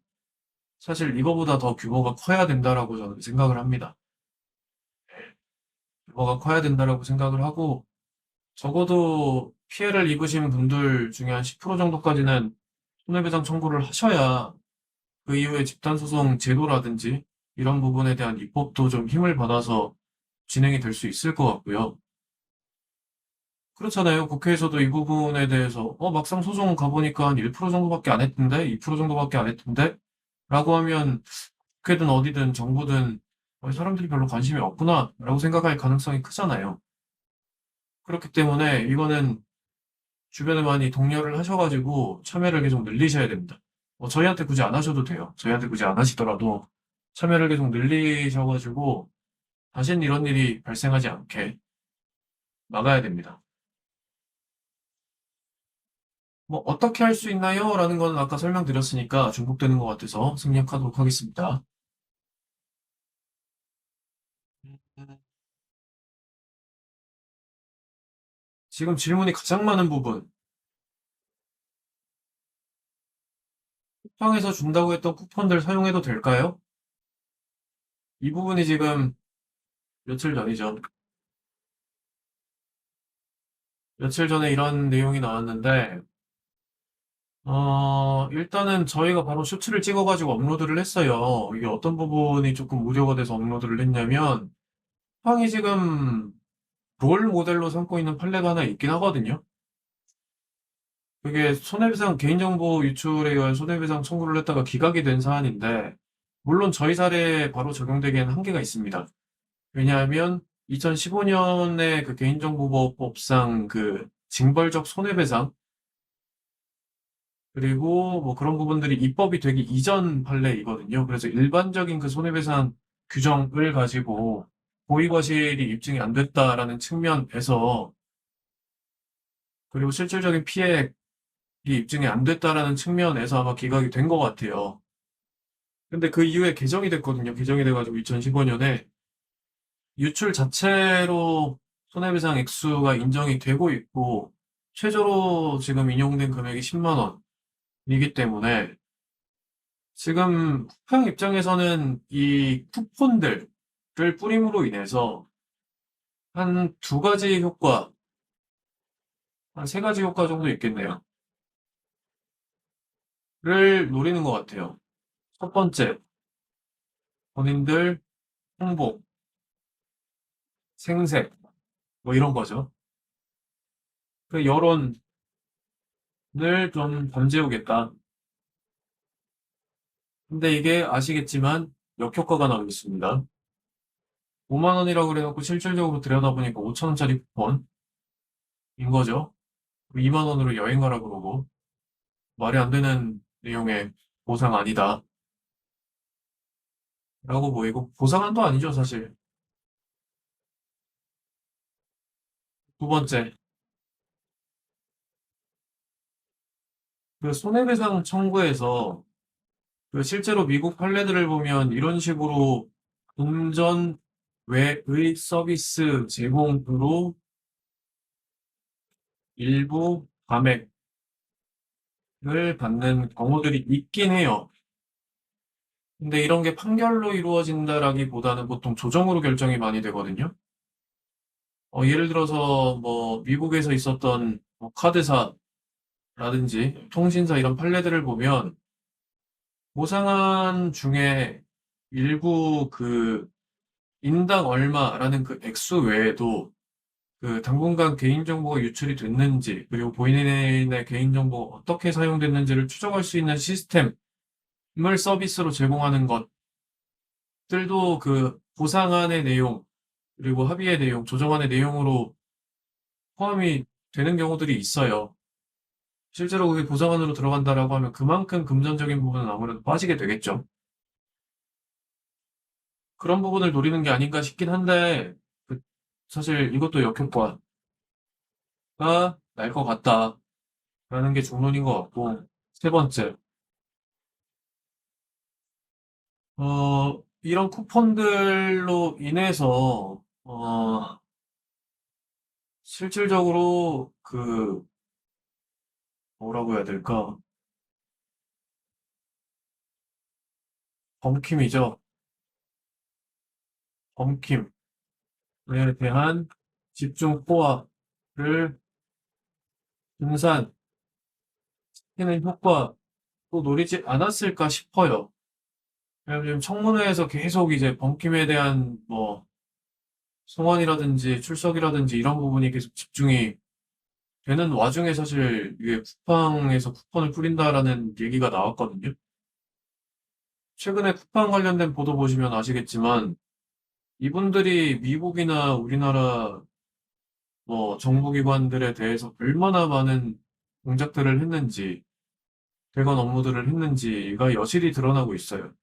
사실 이거보다 더 규모가 커야 된다라고 저는 생각을 합니다. 규모가 커야 된다라고 생각을 하고 적어도 피해를 입으신 분들 중에 한 10% 정도까지는 손해배상 청구를 하셔야 그 이후에 집단소송 제도라든지 이런 부분에 대한 입법도 좀 힘을 받아서 진행이 될 수 있을 것 같고요. 그렇잖아요. 국회에서도 이 부분에 대해서 막상 소송 가보니까 한 1% 정도밖에 안 했던데, 2% 정도밖에 안 했던데, 라고 하면 국회든 어디든 정부든 사람들이 별로 관심이 없구나, 라고 생각할 가능성이 크잖아요. 그렇기 때문에 이거는 주변에 많이 독려를 하셔가지고 참여를 계속 늘리셔야 됩니다. 저희한테 굳이 안 하셔도 돼요. 저희한테 굳이 안 하시더라도 참여를 계속 늘리셔가지고 다신 이런 일이 발생하지 않게 막아야 됩니다. 뭐 어떻게 할 수 있나요? 라는 건 아까 설명드렸으니까 중복되는 것 같아서 생략하도록 하겠습니다. 지금 질문이 가장 많은 부분, 쿠팡에서 준다고 했던 쿠폰들 사용해도 될까요? 이 부분이 지금 며칠 전이죠. 며칠 전에 이런 내용이 나왔는데, 일단은 저희가 바로 쇼츠를 찍어가지고 업로드를 했어요. 이게 어떤 부분이 조금 우려가 돼서 업로드를 했냐면, 쿠팡이 지금 롤 모델로 삼고 있는 판례가 하나 있긴 하거든요. 그게 손해배상 개인정보 유출에 의한 손해배상 청구를 했다가 기각이 된 사안인데, 물론 저희 사례에 바로 적용되기에는 한계가 있습니다. 왜냐하면 2015년에 그 개인정보보호법상 그 징벌적 손해배상, 그리고 뭐 그런 부분들이 입법이 되기 이전 판례이거든요. 그래서 일반적인 그 손해배상 규정을 가지고 고의거실이 입증이 안 됐다라는 측면에서, 그리고 실질적인 피해액이 입증이 안 됐다라는 측면에서 아마 기각이 된 것 같아요. 근데 그 이후에 개정이 됐거든요. 개정이 돼가지고 2015년에 유출 자체로 손해배상 액수가 인정이 되고 있고, 최저로 지금 인용된 금액이 10만 원이기 때문에 지금 쿠팡 입장에서는 이 쿠폰들을 뿌림으로 인해서 한 두 가지 효과, 한 세 가지 효과 정도 있겠네요. 를 노리는 것 같아요. 첫 번째, 본인들 홍보, 생색, 뭐 이런 거죠. 그 여론을 좀 잠재우겠다. 근데 이게 아시겠지만 역효과가 나고 있습니다. 5만 원이라고 그래놓고 실질적으로 들여다보니까 5천 원짜리 쿠폰인 거죠. 2만 원으로 여행 가라 그러고 말이 안 되는 내용의 보상 아니다 라고 보이고, 보상한도 아니죠 사실. 두 번째, 그 손해배상 청구에서 그 실제로 미국 판례들을 보면 이런 식으로 금전 외의 서비스 제공으로 일부 감액을 받는 경우들이 있긴 해요. 근데 이런 게 판결로 이루어진다라기보다는 보통 조정으로 결정이 많이 되거든요. 예를 들어서 뭐 미국에서 있었던 뭐 카드사라든지 통신사 이런 판례들을 보면 보상안 중에 일부 그 인당 얼마라는 그 액수 외에도 그 당분간 개인정보가 유출이 됐는지, 그리고 본인의 개인정보가 어떻게 사용됐는지를 추적할 수 있는 시스템을 서비스로 제공하는 것들도 그 보상안의 내용, 그리고 합의의 내용, 조정안의 내용으로 포함이 되는 경우들이 있어요. 실제로 그게 보상안으로 들어간다라고 하면 그만큼 금전적인 부분은 아무래도 빠지게 되겠죠. 그런 부분을 노리는 게 아닌가 싶긴 한데, 그 사실 이것도 역효과가 날 것 같다라는 게 중론인 것 같고, 세 번째, 이런 쿠폰들로 인해서, 실질적으로 뭐라고 해야 될까? 범킴이죠. 범킴에 대한 집중 포화를 분산시키는 효과도 노리지 않았을까 싶어요. 왜냐면 지금 청문회에서 계속 이제 범킴에 대한 뭐 송환이라든지 출석이라든지 이런 부분이 계속 집중이 되는 와중에 사실 이게 쿠팡에서 쿠폰을 뿌린다라는 얘기가 나왔거든요. 최근에 쿠팡 관련된 보도 보시면 아시겠지만 이분들이 미국이나 우리나라 뭐 정부기관들에 대해서 얼마나 많은 공작들을 했는지, 대건 업무들을 했는지가 여실히 드러나고 있어요.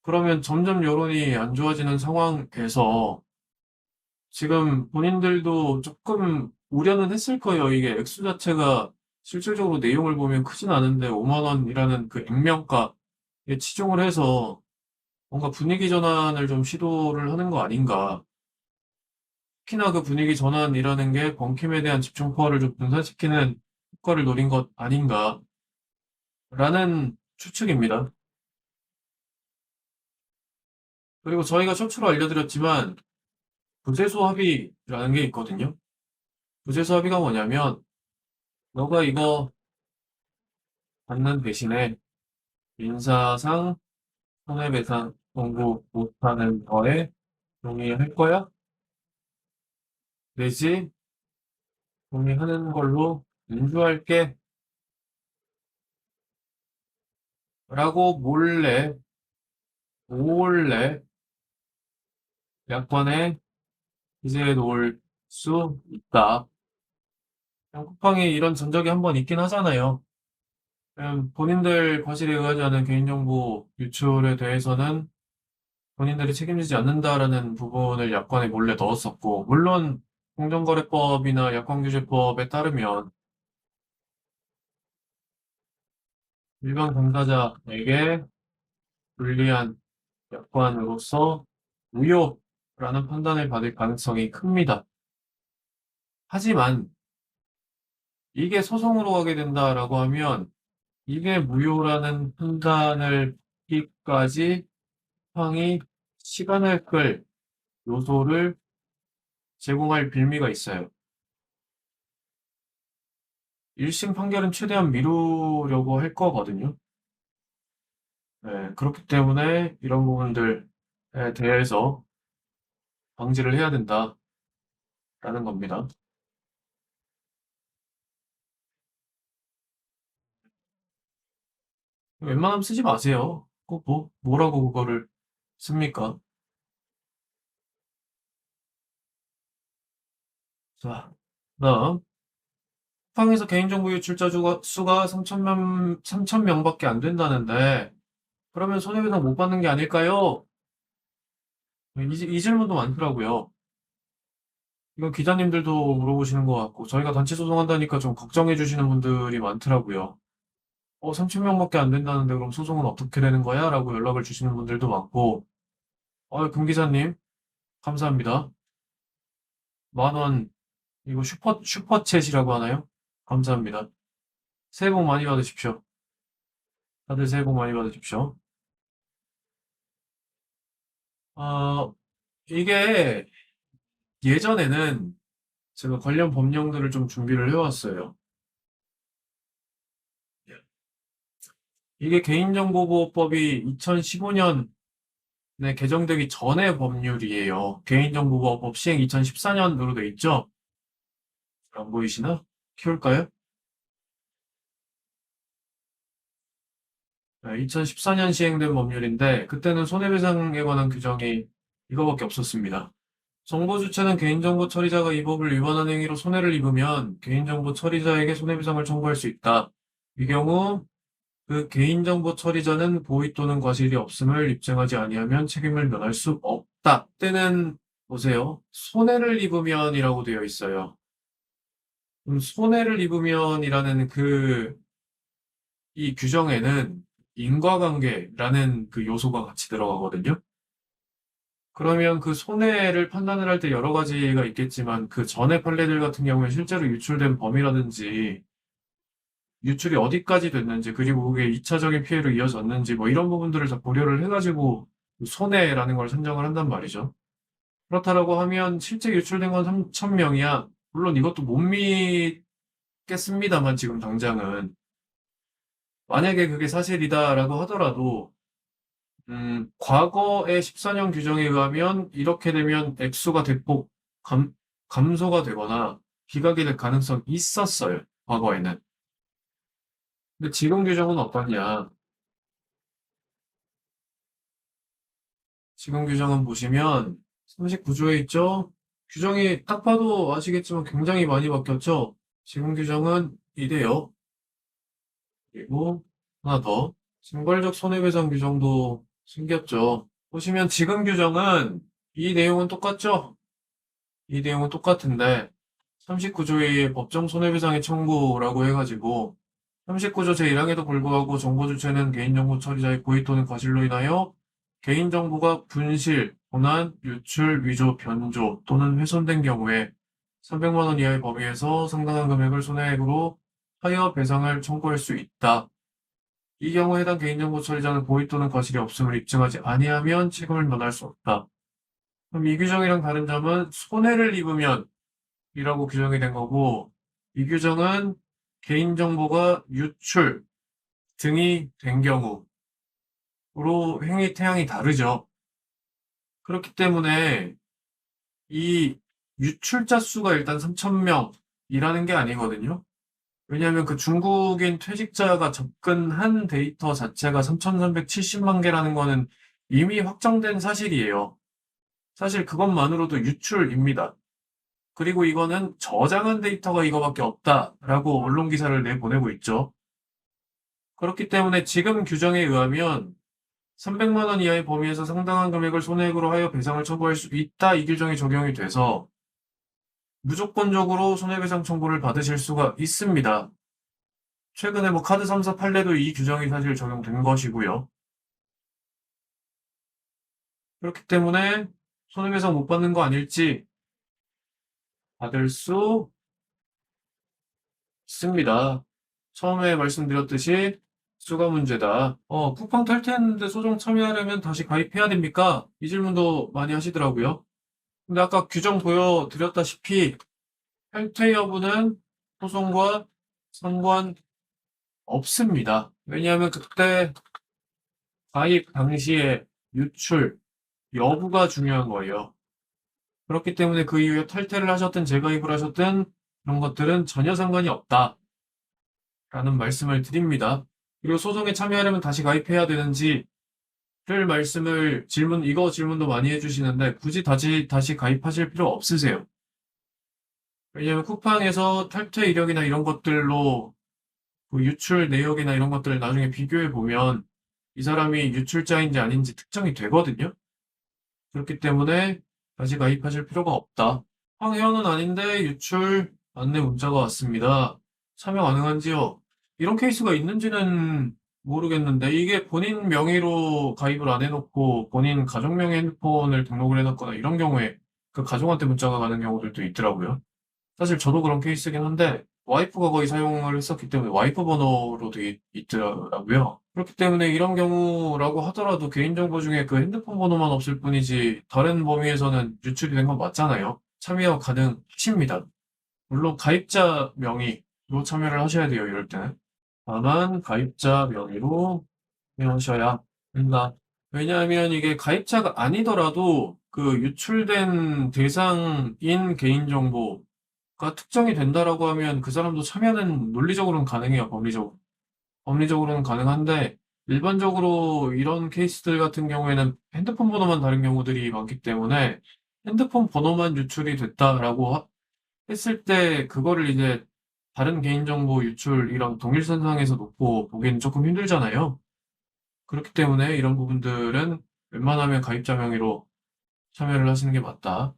그러면 점점 여론이 안 좋아지는 상황에서 지금 본인들도 조금 우려는 했을 거예요. 이게 액수 자체가 실질적으로 내용을 보면 크진 않은데 5만 원이라는 그 액면가에 치중을 해서 뭔가 분위기 전환을 좀 시도를 하는 거 아닌가. 특히나 그 분위기 전환이라는 게 번킴에 대한 집중 파워를 좀 분산시키는 효과를 노린 것 아닌가라는 추측입니다. 그리고 저희가 쇼츠로 알려드렸지만 부재소 합의라는 게 있거든요. 부재소 합의가 뭐냐면 너가 이거 받는 대신에 민사상 손해배상 청구 못하는 거에 동의할 거야? 내지 동의하는 걸로 인수할게 라고 몰래 약관에 기재해 놓을 수 있다. 쿠팡이 이런 전적이 한 번 있긴 하잖아요. 본인들 과실에 의하지 않은 개인정보 유출에 대해서는 본인들이 책임지지 않는다라는 부분을 약관에 몰래 넣었었고, 물론 공정거래법이나 약관규제법에 따르면 일반 당사자에게 불리한 약관으로서 무효라는 판단을 받을 가능성이 큽니다. 하지만 이게 소송으로 가게 된다라고 하면 이게 무효라는 판단을 받기까지 상이 시간을 끌 요소를 제공할 빌미가 있어요. 1심 판결은 최대한 미루려고 할 거거든요. 네, 그렇기 때문에 이런 부분들에 대해서 방지를 해야 된다라는 겁니다. 웬만하면 쓰지 마세요. 뭐라고 그거를 씁니까? 자, 다음. 쿠팡에서 개인정보 유출자 수가 3천 명밖에 안 된다는데, 그러면 손해배상 못 받는 게 아닐까요? 이 질문도 많더라고요. 이건 기자님들도 물어보시는 것 같고, 저희가 단체 소송한다니까 좀 걱정해 주시는 분들이 많더라고요. 3천 명밖에 안 된다는데 그럼 소송은 어떻게 되는 거야? 라고 연락을 주시는 분들도 많고, 금 기자님, 감사합니다. 10,000원, 이거 슈퍼챗이라고 하나요? 감사합니다. 새해 복 많이 받으십시오. 다들 새해 복 많이 받으십시오. 어, 이게 예전에는 제가 관련 법령들을 좀 준비를 해왔어요. 이게 개인정보보호법이 2015년에 개정되기 전의 법률이에요. 개인정보보호법 시행 2014년으로 돼 있죠? 안 보이시나? 키울까요? 2014년 시행된 법률인데 그때는 손해배상에 관한 규정이 이거밖에 없었습니다. 정보 주체는 개인정보 처리자가 이 법을 위반한 행위로 손해를 입으면 개인정보 처리자에게 손해배상을 청구할 수 있다. 이 경우 그 개인정보 처리자는 고의 또는 과실이 없음을 입증하지 아니하면 책임을 면할 수 없다. 때는 보세요. 손해를 입으면이라고 되어 있어요. 손해를 입으면이라는 이 규정에는 인과관계라는 그 요소가 같이 들어가거든요. 그러면 그 손해를 판단을 할 때 여러 가지가 있겠지만 그 전에 판례들 같은 경우에 실제로 유출된 범위라든지 유출이 어디까지 됐는지 그리고 그게 2차적인 피해로 이어졌는지 뭐 이런 부분들을 다 고려를 해가지고 손해라는 걸 산정을 한단 말이죠. 그렇다라고 하면 실제 유출된 건 3,000명이야. 물론 이것도 못 믿겠습니다만 지금 당장은 만약에 그게 사실이다라고 하더라도 과거의 14년 규정에 의하면 이렇게 되면 액수가 대폭 감소가 되거나 기각이 될 가능성이 있었어요. 과거에는. 근데 지금 규정은 어떠냐? 지금 규정은 보시면 39조에 있죠? 규정이 딱 봐도 아시겠지만 굉장히 많이 바뀌었죠? 지금 규정은 이래요. 그리고 하나 더. 징벌적 손해배상 규정도 생겼죠. 보시면 지금 규정은 이 내용은 똑같죠? 이 내용은 똑같은데 39조의 법정 손해배상의 청구라고 해가지고 39조 제1항에도 불구하고 정보 주체는 개인정보 처리자의 고의 또는 과실로 인하여 개인정보가 분실, 도난, 유출, 위조, 변조 또는 훼손된 경우에 300만 원 이하의 범위에서 상당한 금액을 손해액으로 하여 배상을 청구할 수 있다. 이 경우 해당 개인정보 처리자는 고의 또는 과실이 없음을 입증하지 아니하면 책임을 면할 수 없다. 그럼 이 규정이랑 다른 점은 손해를 입으면 이라고 규정이 된 거고, 이 규정은 개인정보가 유출 등이 된 경우로 행위 태양이 다르죠. 그렇기 때문에 이 유출자 수가 일단 3,000명이라는 게 아니거든요. 왜냐하면 그 중국인 퇴직자가 접근한 데이터 자체가 3,370만 개라는 거는 이미 확정된 사실이에요. 사실 그것만으로도 유출입니다. 그리고 이거는 저장한 데이터가 이거밖에 없다라고 언론 기사를 내보내고 있죠. 그렇기 때문에 지금 규정에 의하면 300만 원 이하의 범위에서 상당한 금액을 손해액으로 하여 배상을 청구할 수 있다. 이 규정이 적용이 돼서 무조건적으로 손해배상 청구를 받으실 수가 있습니다. 최근에 뭐 카드 3사 판례도 이 규정이 사실 적용된 것이고요. 그렇기 때문에 손해배상 못 받는 거 아닐지 받을 수 있습니다. 처음에 말씀드렸듯이 수가 문제다. 쿠팡 탈퇴했는데 소송 참여하려면 다시 가입해야 됩니까? 이 질문도 많이 하시더라고요. 근데 아까 규정 보여드렸다시피 탈퇴 여부는 소송과 상관없습니다. 왜냐하면 그때 가입 당시에 유출 여부가 중요한 거예요. 그렇기 때문에 그 이후에 탈퇴를 하셨든 재가입을 하셨든 그런 것들은 전혀 상관이 없다라는 말씀을 드립니다. 그리고 소송에 참여하려면 다시 가입해야 되는지를 이거 질문도 많이 해주시는데 굳이 다시 가입하실 필요 없으세요. 왜냐면 쿠팡에서 탈퇴 이력이나 이런 것들로 그 유출 내역이나 이런 것들을 나중에 비교해 보면 이 사람이 유출자인지 아닌지 특정이 되거든요. 그렇기 때문에 다시 가입하실 필요가 없다. 황혜원은 아닌데 유출 안내 문자가 왔습니다. 참여 가능한지요? 이런 케이스가 있는지는 모르겠는데 이게 본인 명의로 가입을 안 해놓고 본인 가족 명의 핸드폰을 등록을 해놨거나 이런 경우에 그 가족한테 문자가 가는 경우들도 있더라고요. 사실 저도 그런 케이스긴 한데 와이프가 거의 사용을 했었기 때문에 와이프 번호로도 있더라고요. 그렇기 때문에 이런 경우라고 하더라도 개인정보 중에 그 핸드폰 번호만 없을 뿐이지 다른 범위에서는 유출이 된 건 맞잖아요. 참여 가능하십니다. 물론 가입자 명의로 참여를 하셔야 돼요. 이럴 때는. 다만 가입자 명의로 참여하셔야 된다. 왜냐하면 이게 가입자가 아니더라도 그 유출된 대상인 개인정보가 특정이 된다라고 하면 그 사람도 참여는 논리적으로는 가능해요. 법리적으로. 법리적으로는 가능한데 일반적으로 이런 케이스들 같은 경우에는 핸드폰 번호만 다른 경우들이 많기 때문에 핸드폰 번호만 유출이 됐다라고 했을 때 그거를 이제 다른 개인정보 유출이랑 동일선상에서 놓고 보기는 조금 힘들잖아요. 그렇기 때문에 이런 부분들은 웬만하면 가입자 명의로 참여를 하시는 게 맞다.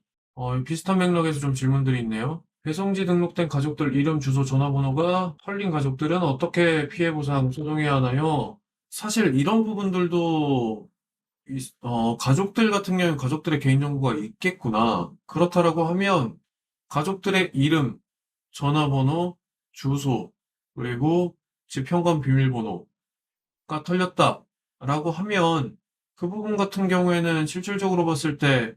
비슷한 맥락에서 좀 질문들이 있네요. 배송지 등록된 가족들 이름, 주소, 전화번호가 털린 가족들은 어떻게 피해 보상 소송해야 하나요? 사실 이런 부분들도 가족들 같은 경우는 가족들의 개인정보가 있겠구나. 그렇다라고 하면 가족들의 이름, 전화번호, 주소, 그리고 집 현관 비밀번호가 털렸다라고 하면 그 부분 같은 경우에는 실질적으로 봤을 때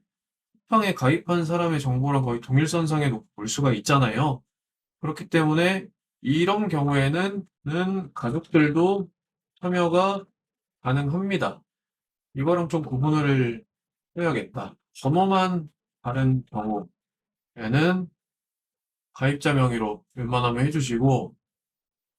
쿠팡에 가입한 사람의 정보랑 거의 동일선상에 놓고 볼 수가 있잖아요. 그렇기 때문에 이런 경우에는 가족들도 참여가 가능합니다. 이거랑 좀 구분을 해야겠다. 번호만 다른 경우에는 가입자 명의로 웬만하면 해주시고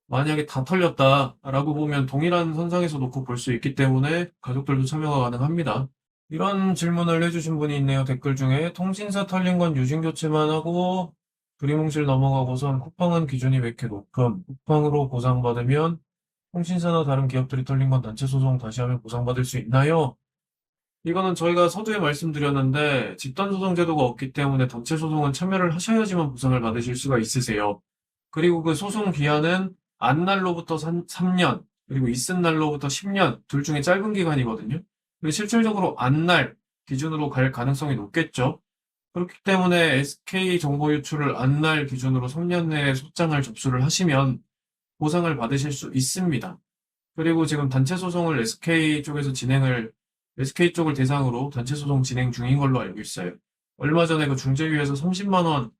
만약에 다 털렸다라고 보면 동일한 선상에서 놓고 볼 수 있기 때문에 가족들도 참여가 가능합니다. 이런 질문을 해주신 분이 있네요. 댓글 중에 통신사 털린 건 유심 교체만 하고 두리뭉실 넘어가고선 쿠팡은 기준이 왜 이렇게 높음? 쿠팡으로 보상받으면 통신사나 다른 기업들이 털린 건 단체 소송 다시 하면 보상받을 수 있나요? 이거는 저희가 서두에 말씀드렸는데 집단 소송 제도가 없기 때문에 단체 소송은 참여를 하셔야지만 보상을 받으실 수가 있으세요. 그리고 그 소송 기한은 안 날로부터 3년, 그리고 있은 날로부터 10년, 둘 중에 짧은 기간이거든요. 그리고 실질적으로 안 날 기준으로 갈 가능성이 높겠죠. 그렇기 때문에 SK 정보 유출을 안 날 기준으로 3년 내에 소장을 접수를 하시면 보상을 받으실 수 있습니다. 그리고 지금 단체 소송을 SK 쪽을 대상으로 단체 소송 진행 중인 걸로 알고 있어요. 얼마 전에 그 중재위에서 30만 원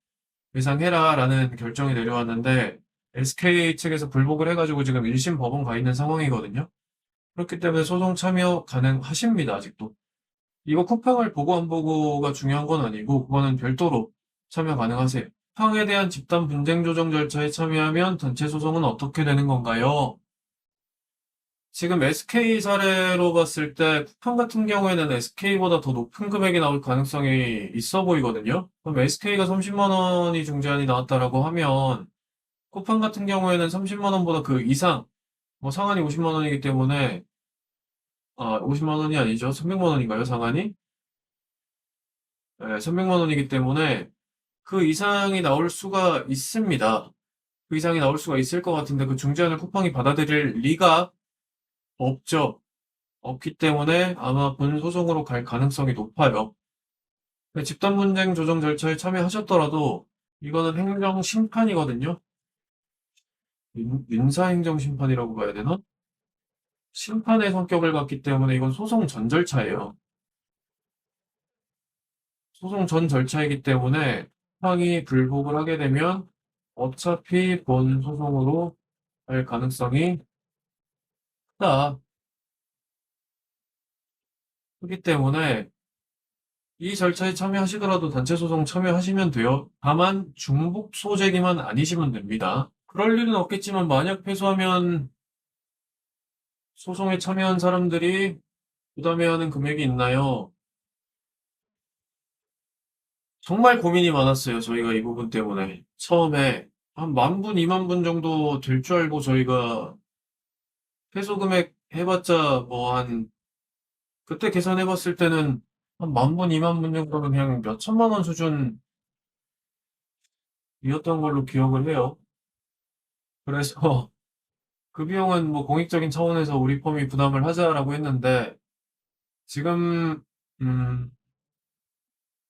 배상해라라는 결정이 내려왔는데 SK 측에서 불복을 해가지고 지금 1심 법원 가 있는 상황이거든요. 그렇기 때문에 소송 참여 가능하십니다, 아직도. 이거 쿠팡을 보고 안 보고가 중요한 건 아니고 그거는 별도로 참여 가능하세요. 쿠팡에 대한 집단 분쟁 조정 절차에 참여하면 단체 소송은 어떻게 되는 건가요? 지금 SK 사례로 봤을 때 쿠팡 같은 경우에는 SK보다 더 높은 금액이 나올 가능성이 있어 보이거든요. 그럼 SK가 30만 원이 중재안이 나왔다라고 하면 쿠팡 같은 경우에는 30만 원보다 그 이상, 뭐 상한이 50만 원이기 때문에 50만 원이 아니죠. 300만 원인가요, 상한이? 네, 300만 원이기 때문에 그 이상이 나올 수가 있습니다. 그 이상이 나올 수가 있을 것 같은데 그 중재안을 쿠팡이 받아들일 리가 없죠. 없기 때문에 아마 본소송으로 갈 가능성이 높아요. 집단 분쟁 조정 절차에 참여하셨더라도 이거는 행정 심판이거든요. 민사행정 심판이라고 봐야 되나? 심판의 성격을 갖기 때문에 이건 소송 전 절차예요. 소송 전 절차이기 때문에 상이 불복을 하게 되면 어차피 본 소송으로 갈 가능성이 크다. 그렇기 때문에 이 절차에 참여하시더라도 단체 소송 참여하시면 돼요. 다만 중복 소재기만 아니시면 됩니다. 그럴 일은 없겠지만 만약 패소하면 소송에 참여한 사람들이 부담해야 하는 금액이 있나요? 정말 고민이 많았어요. 저희가 이 부분 때문에. 처음에 한 10,000분, 20,000분 정도 될 줄 알고 저희가 패소 금액 해봤자 그때 계산해봤을 때는 한 10,000분, 20,000분 정도는 그냥 몇 천만 원 수준이었던 걸로 기억을 해요. 그래서 그 비용은 뭐 공익적인 차원에서 우리 펌이 부담을 하자라고 했는데 지금 음,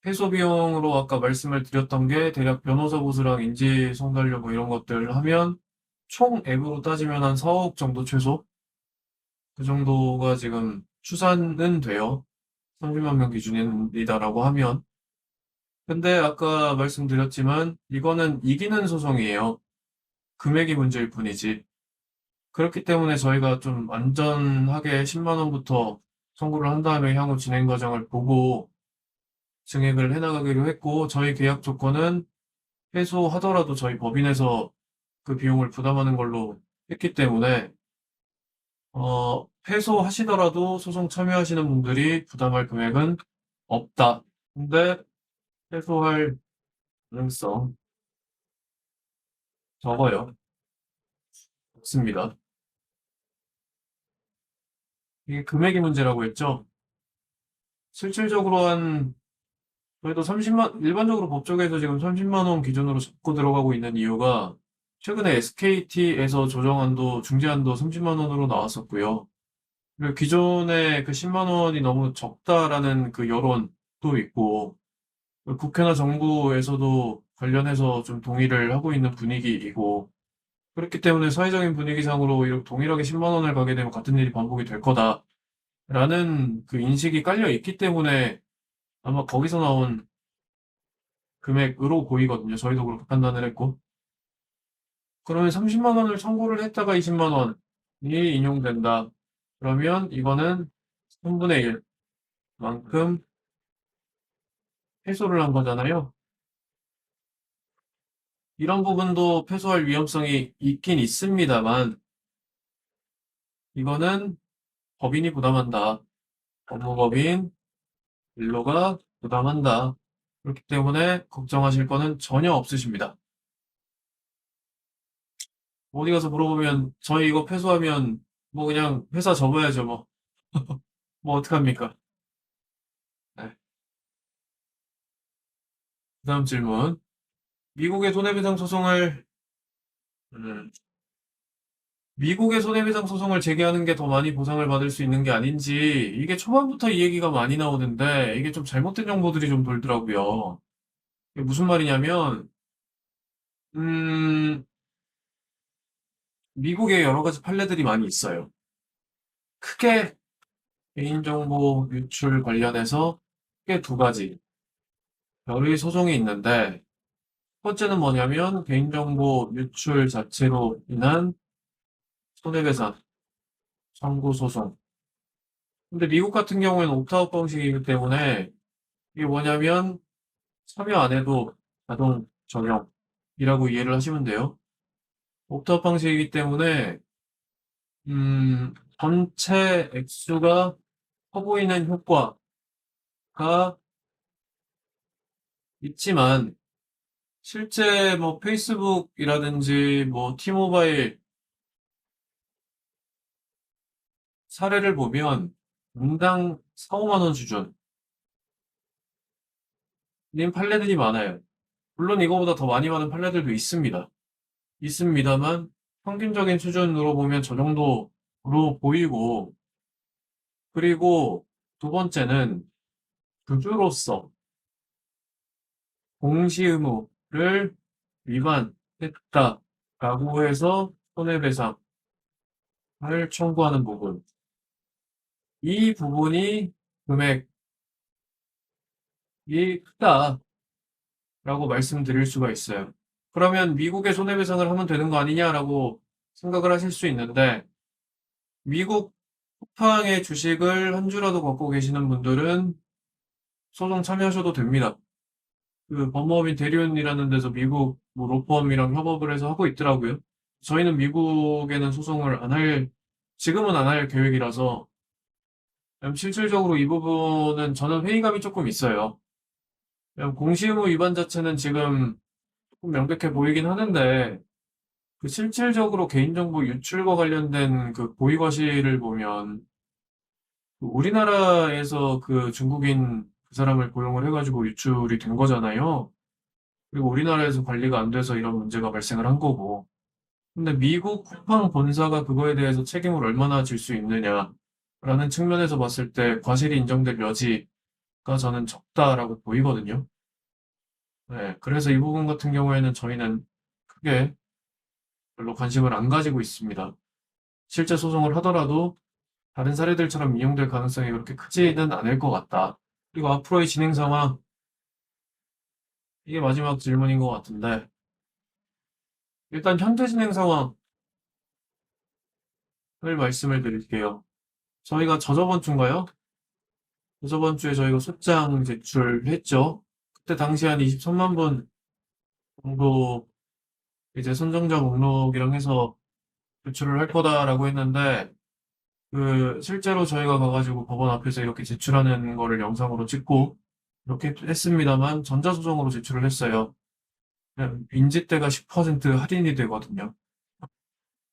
해소 비용으로 아까 말씀을 드렸던 게 대략 변호사 보수랑 인지 송달료 뭐 이런 것들 하면 총 앱으로 따지면 한 4억 정도 최소? 그 정도가 지금 추산은 돼요. 30만 명 기준이다라고 하면. 근데 아까 말씀드렸지만 이거는 이기는 소송이에요. 금액이 문제일 뿐이지. 그렇기 때문에 저희가 좀 안전하게 10만 원부터 청구를 한 다음에 향후 진행 과정을 보고 증액을 해나가기로 했고 저희 계약 조건은 해소하더라도 저희 법인에서 그 비용을 부담하는 걸로 했기 때문에 패소하시더라도 소송 참여하시는 분들이 부담할 금액은 없다. 근데 패소할 가능성 적어요. 없습니다. 이게 금액이 문제라고 했죠. 실질적으로 그래도 일반적으로 법조계에서 지금 30만 원 기준으로 잡고 들어가고 있는 이유가 최근에 SKT에서 조정안도, 중재안도 30만 원으로 나왔었고요. 그리고 기존에 그 10만 원이 너무 적다라는 그 여론도 있고, 국회나 정부에서도 관련해서 좀 동의를 하고 있는 분위기이고, 그렇기 때문에 사회적인 분위기상으로 이렇게 동일하게 10만 원을 가게 되면 같은 일이 반복이 될 거다라는 그 인식이 깔려 있기 때문에 아마 거기서 나온 금액으로 보이거든요. 저희도 그렇게 판단을 했고. 그러면 30만 원을 청구를 했다가 20만 원이 인용된다. 그러면 이거는 3분의 1만큼 패소를 한 거잖아요. 이런 부분도 패소할 위험성이 있긴 있습니다만, 이거는 법인이 부담한다. 업무법인, 일로가 부담한다. 그렇기 때문에 걱정하실 거는 전혀 없으십니다. 어디 가서 물어보면 저희 이거 패소하면 뭐 그냥 회사 접어야죠 뭐. 뭐 어떡합니까? 네. 그다음 질문. 미국의 손해배상 소송을 음, 미국의 손해배상 소송을 제기하는 게 더 많이 보상을 받을 수 있는 게 아닌지 이게 초반부터 이 얘기가 많이 나오는데 이게 좀 잘못된 정보들이 좀 돌더라고요. 이게 무슨 말이냐면 음, 미국에 여러 가지 판례들이 많이 있어요. 크게 개인정보 유출 관련해서 크게 두 가지 별의 소송이 있는데 첫 번째는 뭐냐면 개인정보 유출 자체로 인한 손해배상 청구 소송. 근데 미국 같은 경우에는 옵트아웃 방식이기 때문에 이게 뭐냐면 참여 안 해도 자동 적용이라고 이해를 하시면 돼요. 옵트아웃 방식이기 때문에 전체 액수가 커 보이는 효과가 있지만 실제 뭐 페이스북이라든지 뭐 티모바일 사례를 보면 인당 4, 5만 원 수준인 판례들이 많아요. 물론 이거보다 더 많이 많은 판례들도 있습니다. 있습니다만 평균적인 수준으로 보면 저 정도로 보이고 그리고 두 번째는 주주로서 공시 의무를 위반했다라고 해서 손해배상을 청구하는 부분. 이 부분이 금액이 크다라고 말씀드릴 수가 있어요. 그러면 미국의 손해배상을 하면 되는 거 아니냐라고 생각을 하실 수 있는데 미국 쿠팡의 주식을 한 주라도 갖고 계시는 분들은 소송 참여하셔도 됩니다. 그 법무법인 대리운이라는 데서 미국 뭐 로펌이랑 협업을 해서 하고 있더라고요. 저희는 미국에는 소송을 지금은 안 할 계획이라서 실질적으로 이 부분은 저는 회의감이 조금 있어요. 공시의무 위반 자체는 지금 조금 명백해 보이긴 하는데 그 실질적으로 개인정보 유출과 관련된 그 고의과실을 보면 그 우리나라에서 그 중국인 그 사람을 고용을 해가지고 유출이 된 거잖아요. 그리고 우리나라에서 관리가 안 돼서 이런 문제가 발생을 한 거고. 근데 미국 쿠팡 본사가 그거에 대해서 책임을 얼마나 질 수 있느냐라는 측면에서 봤을 때 과실이 인정될 여지가 저는 적다라고 보이거든요. 네, 그래서 이 부분 같은 경우에는 저희는 크게 별로 관심을 안 가지고 있습니다. 실제 소송을 하더라도 다른 사례들처럼 인용될 가능성이 그렇게 크지는 않을 것 같다. 그리고 앞으로의 진행 상황, 이게 마지막 질문인 것 같은데, 일단 현재 진행 상황을 말씀을 드릴게요. 저희가 저저번 주인가요? 저저번 주에 저희가 소장 제출했죠. 그때 당시 한 23만 분 정도 이제 선정자 목록이랑 해서 제출을 할 거다라고 했는데, 그 실제로 저희가 가가지고 법원 앞에서 이렇게 제출하는 거를 영상으로 찍고 이렇게 했습니다만 전자소송으로 제출을 했어요. 인지대가 10% 할인이 되거든요.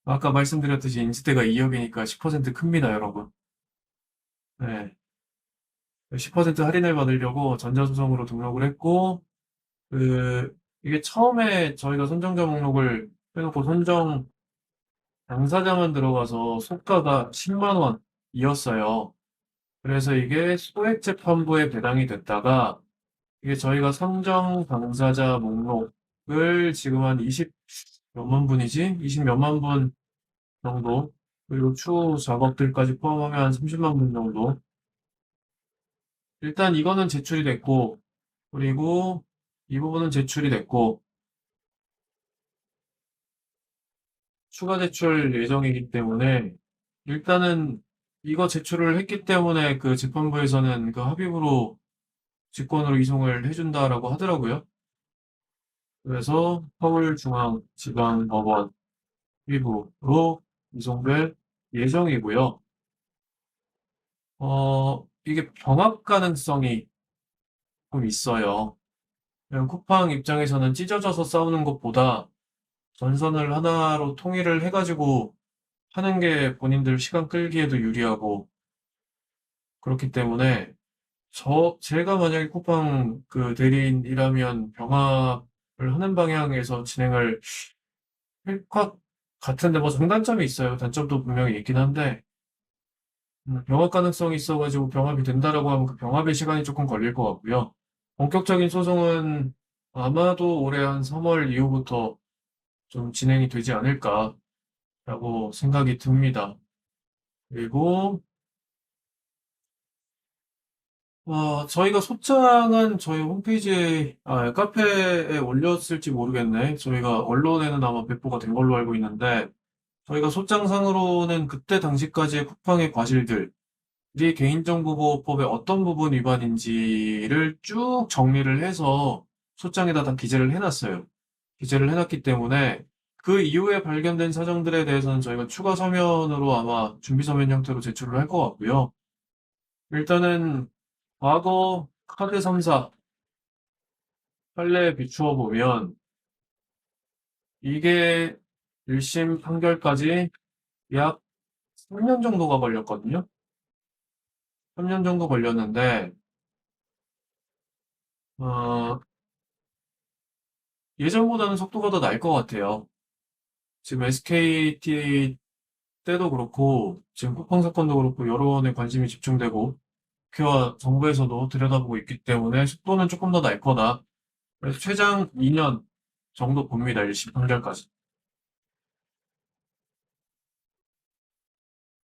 아까 말씀드렸듯이 인지대가 2억이니까 10% 큽니다, 여러분. 네. 10% 할인을 받으려고 전자소송으로 등록을 했고, 이게 처음에 저희가 선정자 목록을 해놓고 선정 당사자만 들어가서 속가가 10만 원이었어요. 그래서 이게 소액재판부에 배당이 됐다가 이게 저희가 선정 당사자 목록을 지금 한 20 몇만 분이지? 20 몇만 분 정도 그리고 추후 작업들까지 포함하면 한 30만 분 정도 일단 이거는 제출이 됐고 그리고 이 부분은 제출이 됐고 추가 제출 예정이기 때문에 일단은 이거 제출을 했기 때문에 그 재판부에서는 그 합의부로 직권으로 이송을 해준다라고 하더라고요. 그래서 서울중앙지방법원 합의부로 이송될 예정이고요. 이게 병합 가능성이 좀 있어요. 왜냐면 쿠팡 입장에서는 찢어져서 싸우는 것보다 전선을 하나로 통일을 해가지고 하는 게 본인들 시간 끌기에도 유리하고 그렇기 때문에 제가 만약에 쿠팡 그 대리인이라면 병합을 하는 방향에서 진행을 할 것 같은데 뭐 장단점이 있어요. 단점도 분명히 있긴 한데 병합 가능성이 있어가지고 병합이 된다라고 하면 그 병합의 시간이 조금 걸릴 것 같고요. 본격적인 소송은 아마도 올해 한 3월 이후부터 좀 진행이 되지 않을까라고 생각이 듭니다. 그리고 저희가 소장은 저희 홈페이지에, 카페에 올렸을지 모르겠네. 저희가 언론에는 아마 배포가 된 걸로 알고 있는데, 저희가 소장상으로는 그때 당시까지의 쿠팡의 과실들이 개인정보보호법의 어떤 부분 위반인지를 쭉 정리를 해서 소장에다 다 기재를 해놨어요. 기재를 해놨기 때문에 그 이후에 발견된 사정들에 대해서는 저희가 추가 서면으로 아마 준비 서면 형태로 제출을 할 것 같고요. 일단은 과거 카드 3사 판례에 비추어 보면 이게 1심 판결까지 약 3년 정도가 걸렸거든요. 3년 정도 걸렸는데 어, 예전보다는 속도가 더 날 것 같아요. 지금 SKT 때도 그렇고 지금 쿠팡 사건도 그렇고 여론의 관심이 집중되고 국회와 정부에서도 들여다보고 있기 때문에 속도는 조금 더 날 거다. 그래서 최장 2년 정도 봅니다. 1심 판결까지.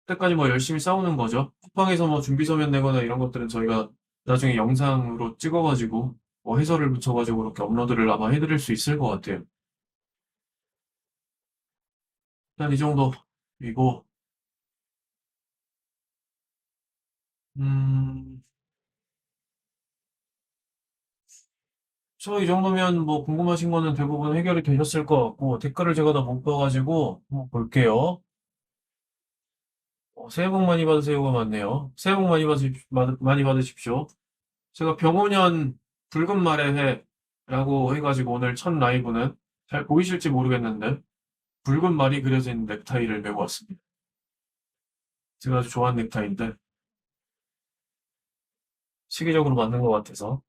그때까지 뭐 열심히 싸우는 거죠. 쿠팡에서 뭐 준비 서면 내거나 이런 것들은 저희가 나중에 영상으로 찍어가지고 뭐 해설을 붙여가지고 그렇게 업로드를 아마 해드릴 수 있을 것 같아요. 일단 이 정도이고, 음, 저 이 정도면 뭐 궁금하신 거는 대부분 해결이 되셨을 것 같고, 댓글을 제가 다 못 봐가지고 한번 볼게요. 새해 복 많이 받으세요가 많네요. 새해 복 많이 받으십시오. 제가 병오년 붉은 말의 해라고 해가지고 오늘 첫 라이브는 잘 보이실지 모르겠는데, 붉은 말이 그려져 있는 넥타이를 메고 왔습니다. 제가 아주 좋아하는 넥타이인데 시기적으로 맞는 것 같아서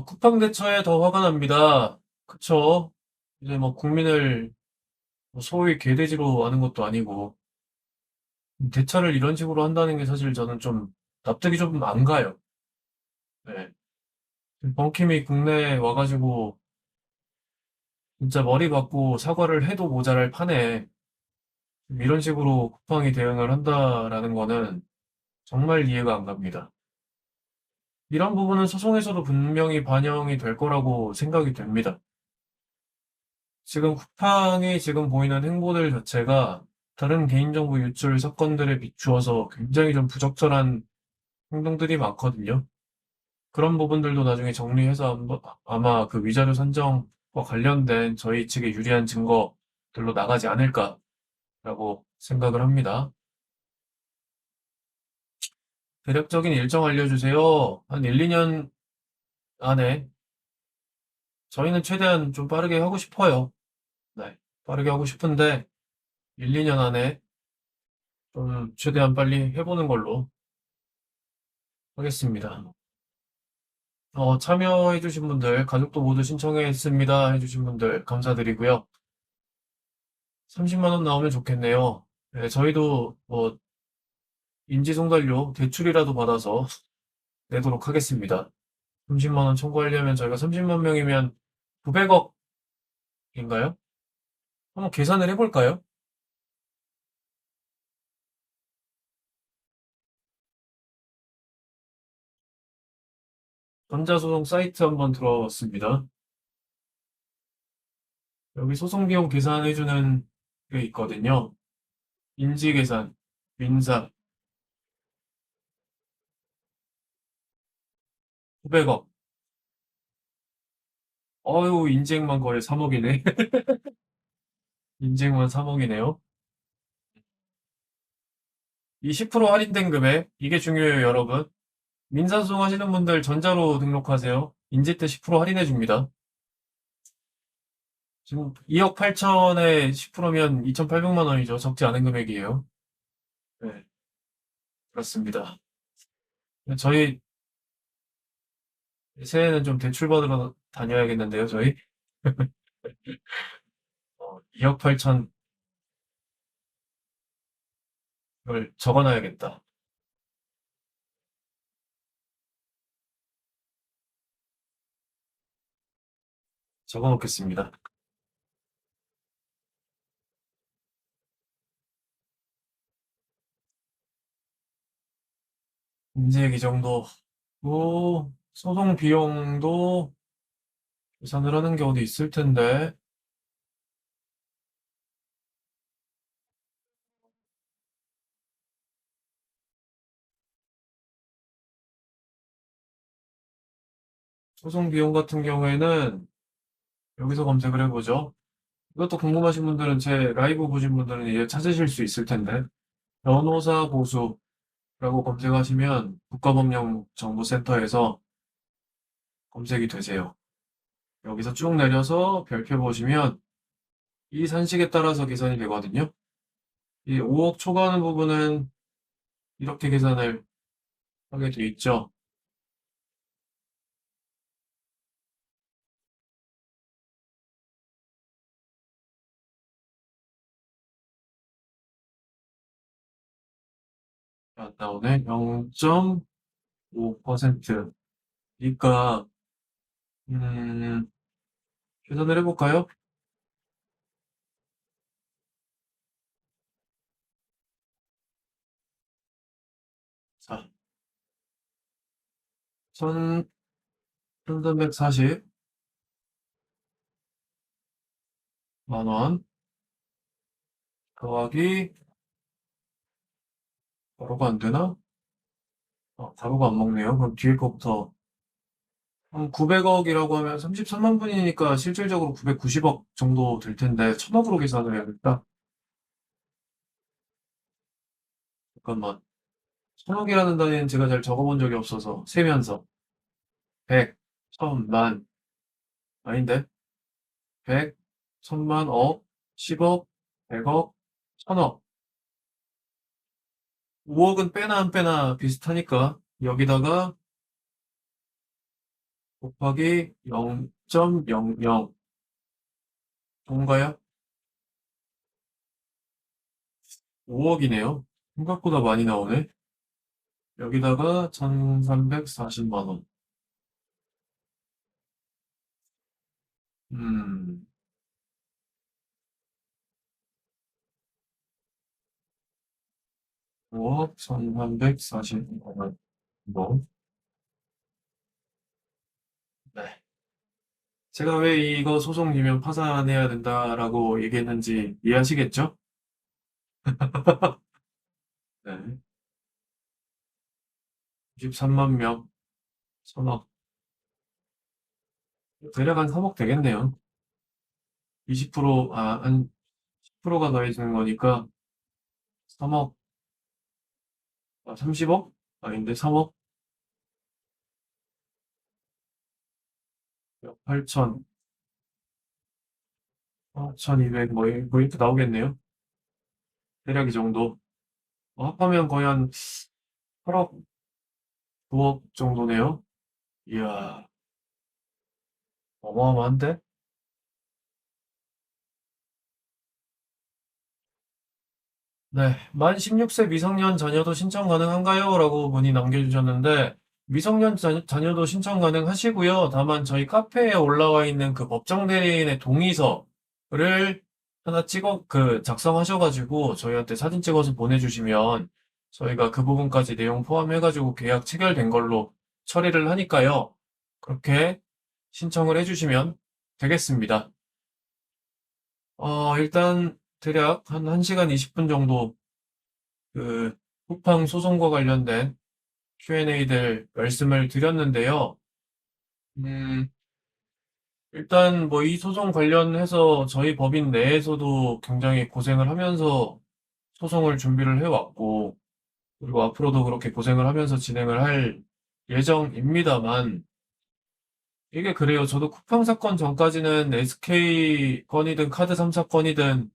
쿠팡 대처에 더 화가 납니다. 그쵸? 이제 뭐 국민을 뭐 소위 개돼지로 하는 것도 아니고 대처를 이런 식으로 한다는 게 사실 저는 좀 납득이 좀 안 가요. 네. 벙킴이 국내에 와가지고 진짜 머리 받고 사과를 해도 모자랄 판에 이런 식으로 쿠팡이 대응을 한다라는 거는 정말 이해가 안 갑니다. 이런 부분은 소송에서도 분명히 반영이 될 거라고 생각이 됩니다. 지금 쿠팡이 지금 보이는 행보들 자체가 다른 개인정보 유출 사건들에 비추어서 굉장히 좀 부적절한 행동들이 많거든요. 그런 부분들도 나중에 정리해서 아마 그 위자료 산정과 관련된 저희 측에 유리한 증거들로 나가지 않을까라고 생각을 합니다. 대략적인 일정 알려주세요. 한 1, 2년 안에 저희는 최대한 좀 빠르게 하고 싶어요. 네, 빠르게 하고 싶은데 1, 2년 안에 좀 최대한 빨리 해보는 걸로 하겠습니다. 참여해주신 분들, 가족도 모두 신청했습니다 해주신 분들 감사드리고요. 30만 원 나오면 좋겠네요. 네, 저희도 뭐 인지송달료 대출이라도 받아서 내도록 하겠습니다. 30만 원 청구하려면 저희가 30만 명이면 900억인가요? 한번 계산을 해볼까요? 전자소송 사이트 한번 들어왔습니다. 여기 소송비용 계산해주는 게 있거든요. 인지계산, 민사, 900억. 인증만 거의 3억이네. 인증만 3억이네요. 이 10% 할인된 금액, 이게 중요해요, 여러분. 민사소송 하시는 분들 전자로 등록하세요. 인지 때 10% 할인해 줍니다. 지금 2억 8천에 10%면 2,800만 원이죠. 적지 않은 금액이에요. 네, 그렇습니다. 저희 새해는 좀 대출 받으러 다녀야겠는데요, 저희? 2억 8천을 적어놔야겠다. 적어놓겠습니다. 인지액 이 정도. 소송 비용도 계산을 하는 게 어디 있을 텐데. 소송 비용 같은 경우에는 여기서 검색을 해보죠. 이것도 궁금하신 분들은 제 라이브 보신 분들은 이제 찾으실 수 있을 텐데. 변호사 보수라고 검색하시면 국가법령정보센터에서 검색이 되세요. 여기서 쭉 내려서 별표 보시면 이 산식에 따라서 계산이 되거든요. 이 5억 초과하는 부분은 이렇게 계산을 하게 돼 있죠. 안 나오네. 0.5%. 그러니까 음, 계산을 해볼까요? 자, 1,340만 원 더하기 가로가 안 되나? 가로가 안 먹네요. 그럼 뒤에 거부터 900억이라고 하면 33만 분이니까 실질적으로 990억 정도 될 텐데 1,000억으로 계산을 해야겠다. 잠깐만. 1,000억이라는 단위는 제가 잘 적어본 적이 없어서 세면서 100, 1,000만 아닌데 100, 1,000만, 억, 10억, 100억, 1,000억. 5억은 빼나 안 빼나 비슷하니까 여기다가 곱하기 0.00 뭔가요? 5억이네요. 생각보다 많이 나오네. 여기다가 1,340만 원. 음, 5억 1,340만 원. 뭐, 네. 제가 왜 이거 소송 지면 파산해야 된다라고 얘기했는지 이해하시겠죠? 네. 93만 명, 1,000억. 대략 한 3억 되겠네요. 20%, 한 10%가 더해지는 거니까 3억, 30억? 아닌데 3억? 8천, 1,200, 뭐 이렇게 나오겠네요. 대략 이 정도. 합하면 거의 한 8억, 9억 정도네요. 이야, 어마어마한데? 네, 만 16세 미성년 자녀도 신청 가능한가요? 라고 문의 남겨주셨는데, 미성년 자녀도 신청 가능하시고요. 다만 저희 카페에 올라와 있는 그 법정 대리인의 동의서를 하나 작성하셔가지고 저희한테 사진 찍어서 보내주시면 저희가 그 부분까지 내용 포함해가지고 계약 체결된 걸로 처리를 하니까요. 그렇게 신청을 해주시면 되겠습니다. 일단 대략 한 1시간 20분 정도 그 쿠팡 소송과 관련된 Q&A들 말씀을 드렸는데요. 음, 일단 뭐 이 소송 관련해서 저희 법인 내에서도 굉장히 고생을 하면서 소송을 준비를 해왔고, 그리고 앞으로도 그렇게 고생을 하면서 진행을 할 예정입니다만, 이게 그래요. 저도 쿠팡 사건 전까지는 SK 건이든 카드 3사 건이든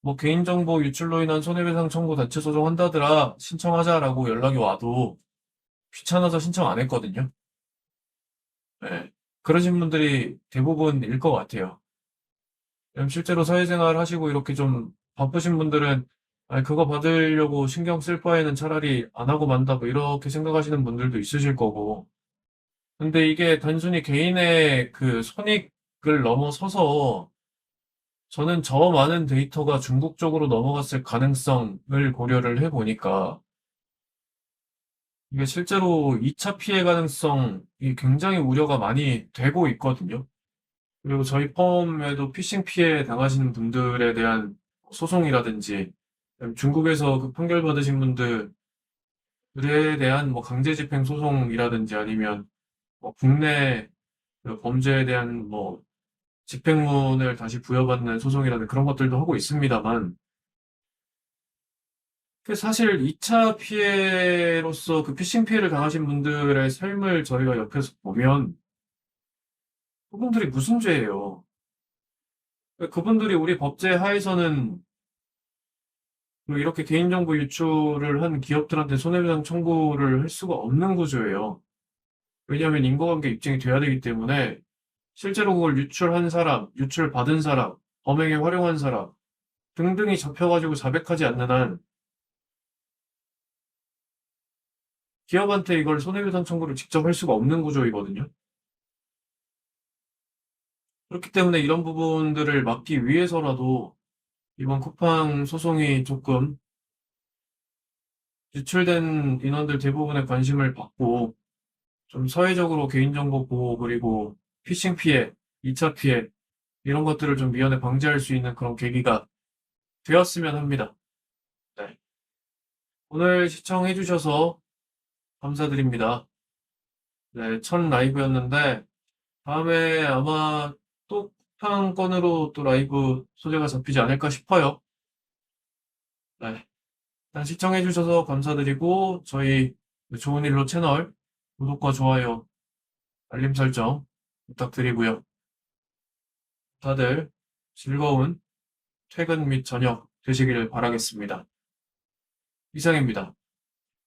뭐 개인정보 유출로 인한 손해배상 청구 단체 소송한다더라 신청하자라고 연락이 와도 귀찮아서 신청 안 했거든요. 네. 그러신 분들이 대부분일 것 같아요. 실제로 사회생활 하시고 이렇게 좀 바쁘신 분들은 아니, 그거 받으려고 신경 쓸 바에는 차라리 안 하고 만다 뭐 이렇게 생각하시는 분들도 있으실 거고. 근데 이게 단순히 개인의 그 손익을 넘어서서 저는 저 많은 데이터가 중국 쪽으로 넘어갔을 가능성을 고려를 해보니까 이게 실제로 2차 피해 가능성이 굉장히 우려가 많이 되고 있거든요. 그리고 저희 펌에도 피싱 피해 당하시는 분들에 대한 소송이라든지 중국에서 그 판결 받으신 분들에 대한 뭐 강제집행 소송이라든지 아니면 뭐 국내 그 범죄에 대한 뭐 집행문을 다시 부여받는 소송이라든 그런 것들도 하고 있습니다만 그 사실 2차 피해로서 그 피싱 피해를 당하신 분들의 삶을 저희가 옆에서 보면 그분들이 무슨 죄예요? 그분들이 우리 법제 하에서는 이렇게 개인정보 유출을 한 기업들한테 손해배상 청구를 할 수가 없는 구조예요. 왜냐하면 인과관계 입증이 돼야 되기 때문에 실제로 그걸 유출한 사람, 유출받은 사람, 범행에 활용한 사람 등등이 잡혀가지고 자백하지 않는 한 기업한테 이걸 손해배상 청구를 직접 할 수가 없는 구조이거든요. 그렇기 때문에 이런 부분들을 막기 위해서라도 이번 쿠팡 소송이 조금 유출된 인원들 대부분의 관심을 받고 좀 사회적으로 개인정보 보호 그리고 피싱 피해, 2차 피해 이런 것들을 좀 미연에 방지할 수 있는 그런 계기가 되었으면 합니다. 네. 오늘 시청해 주셔서 감사드립니다. 네, 첫 라이브였는데 다음에 아마 또 쿠팡 건으로 또 라이브 소재가 잡히지 않을까 싶어요. 네. 일단 시청해 주셔서 감사드리고 저희 좋은 일로 채널 구독과 좋아요, 알림 설정 부탁드리고요. 다들 즐거운 퇴근 및 저녁 되시기를 바라겠습니다. 이상입니다.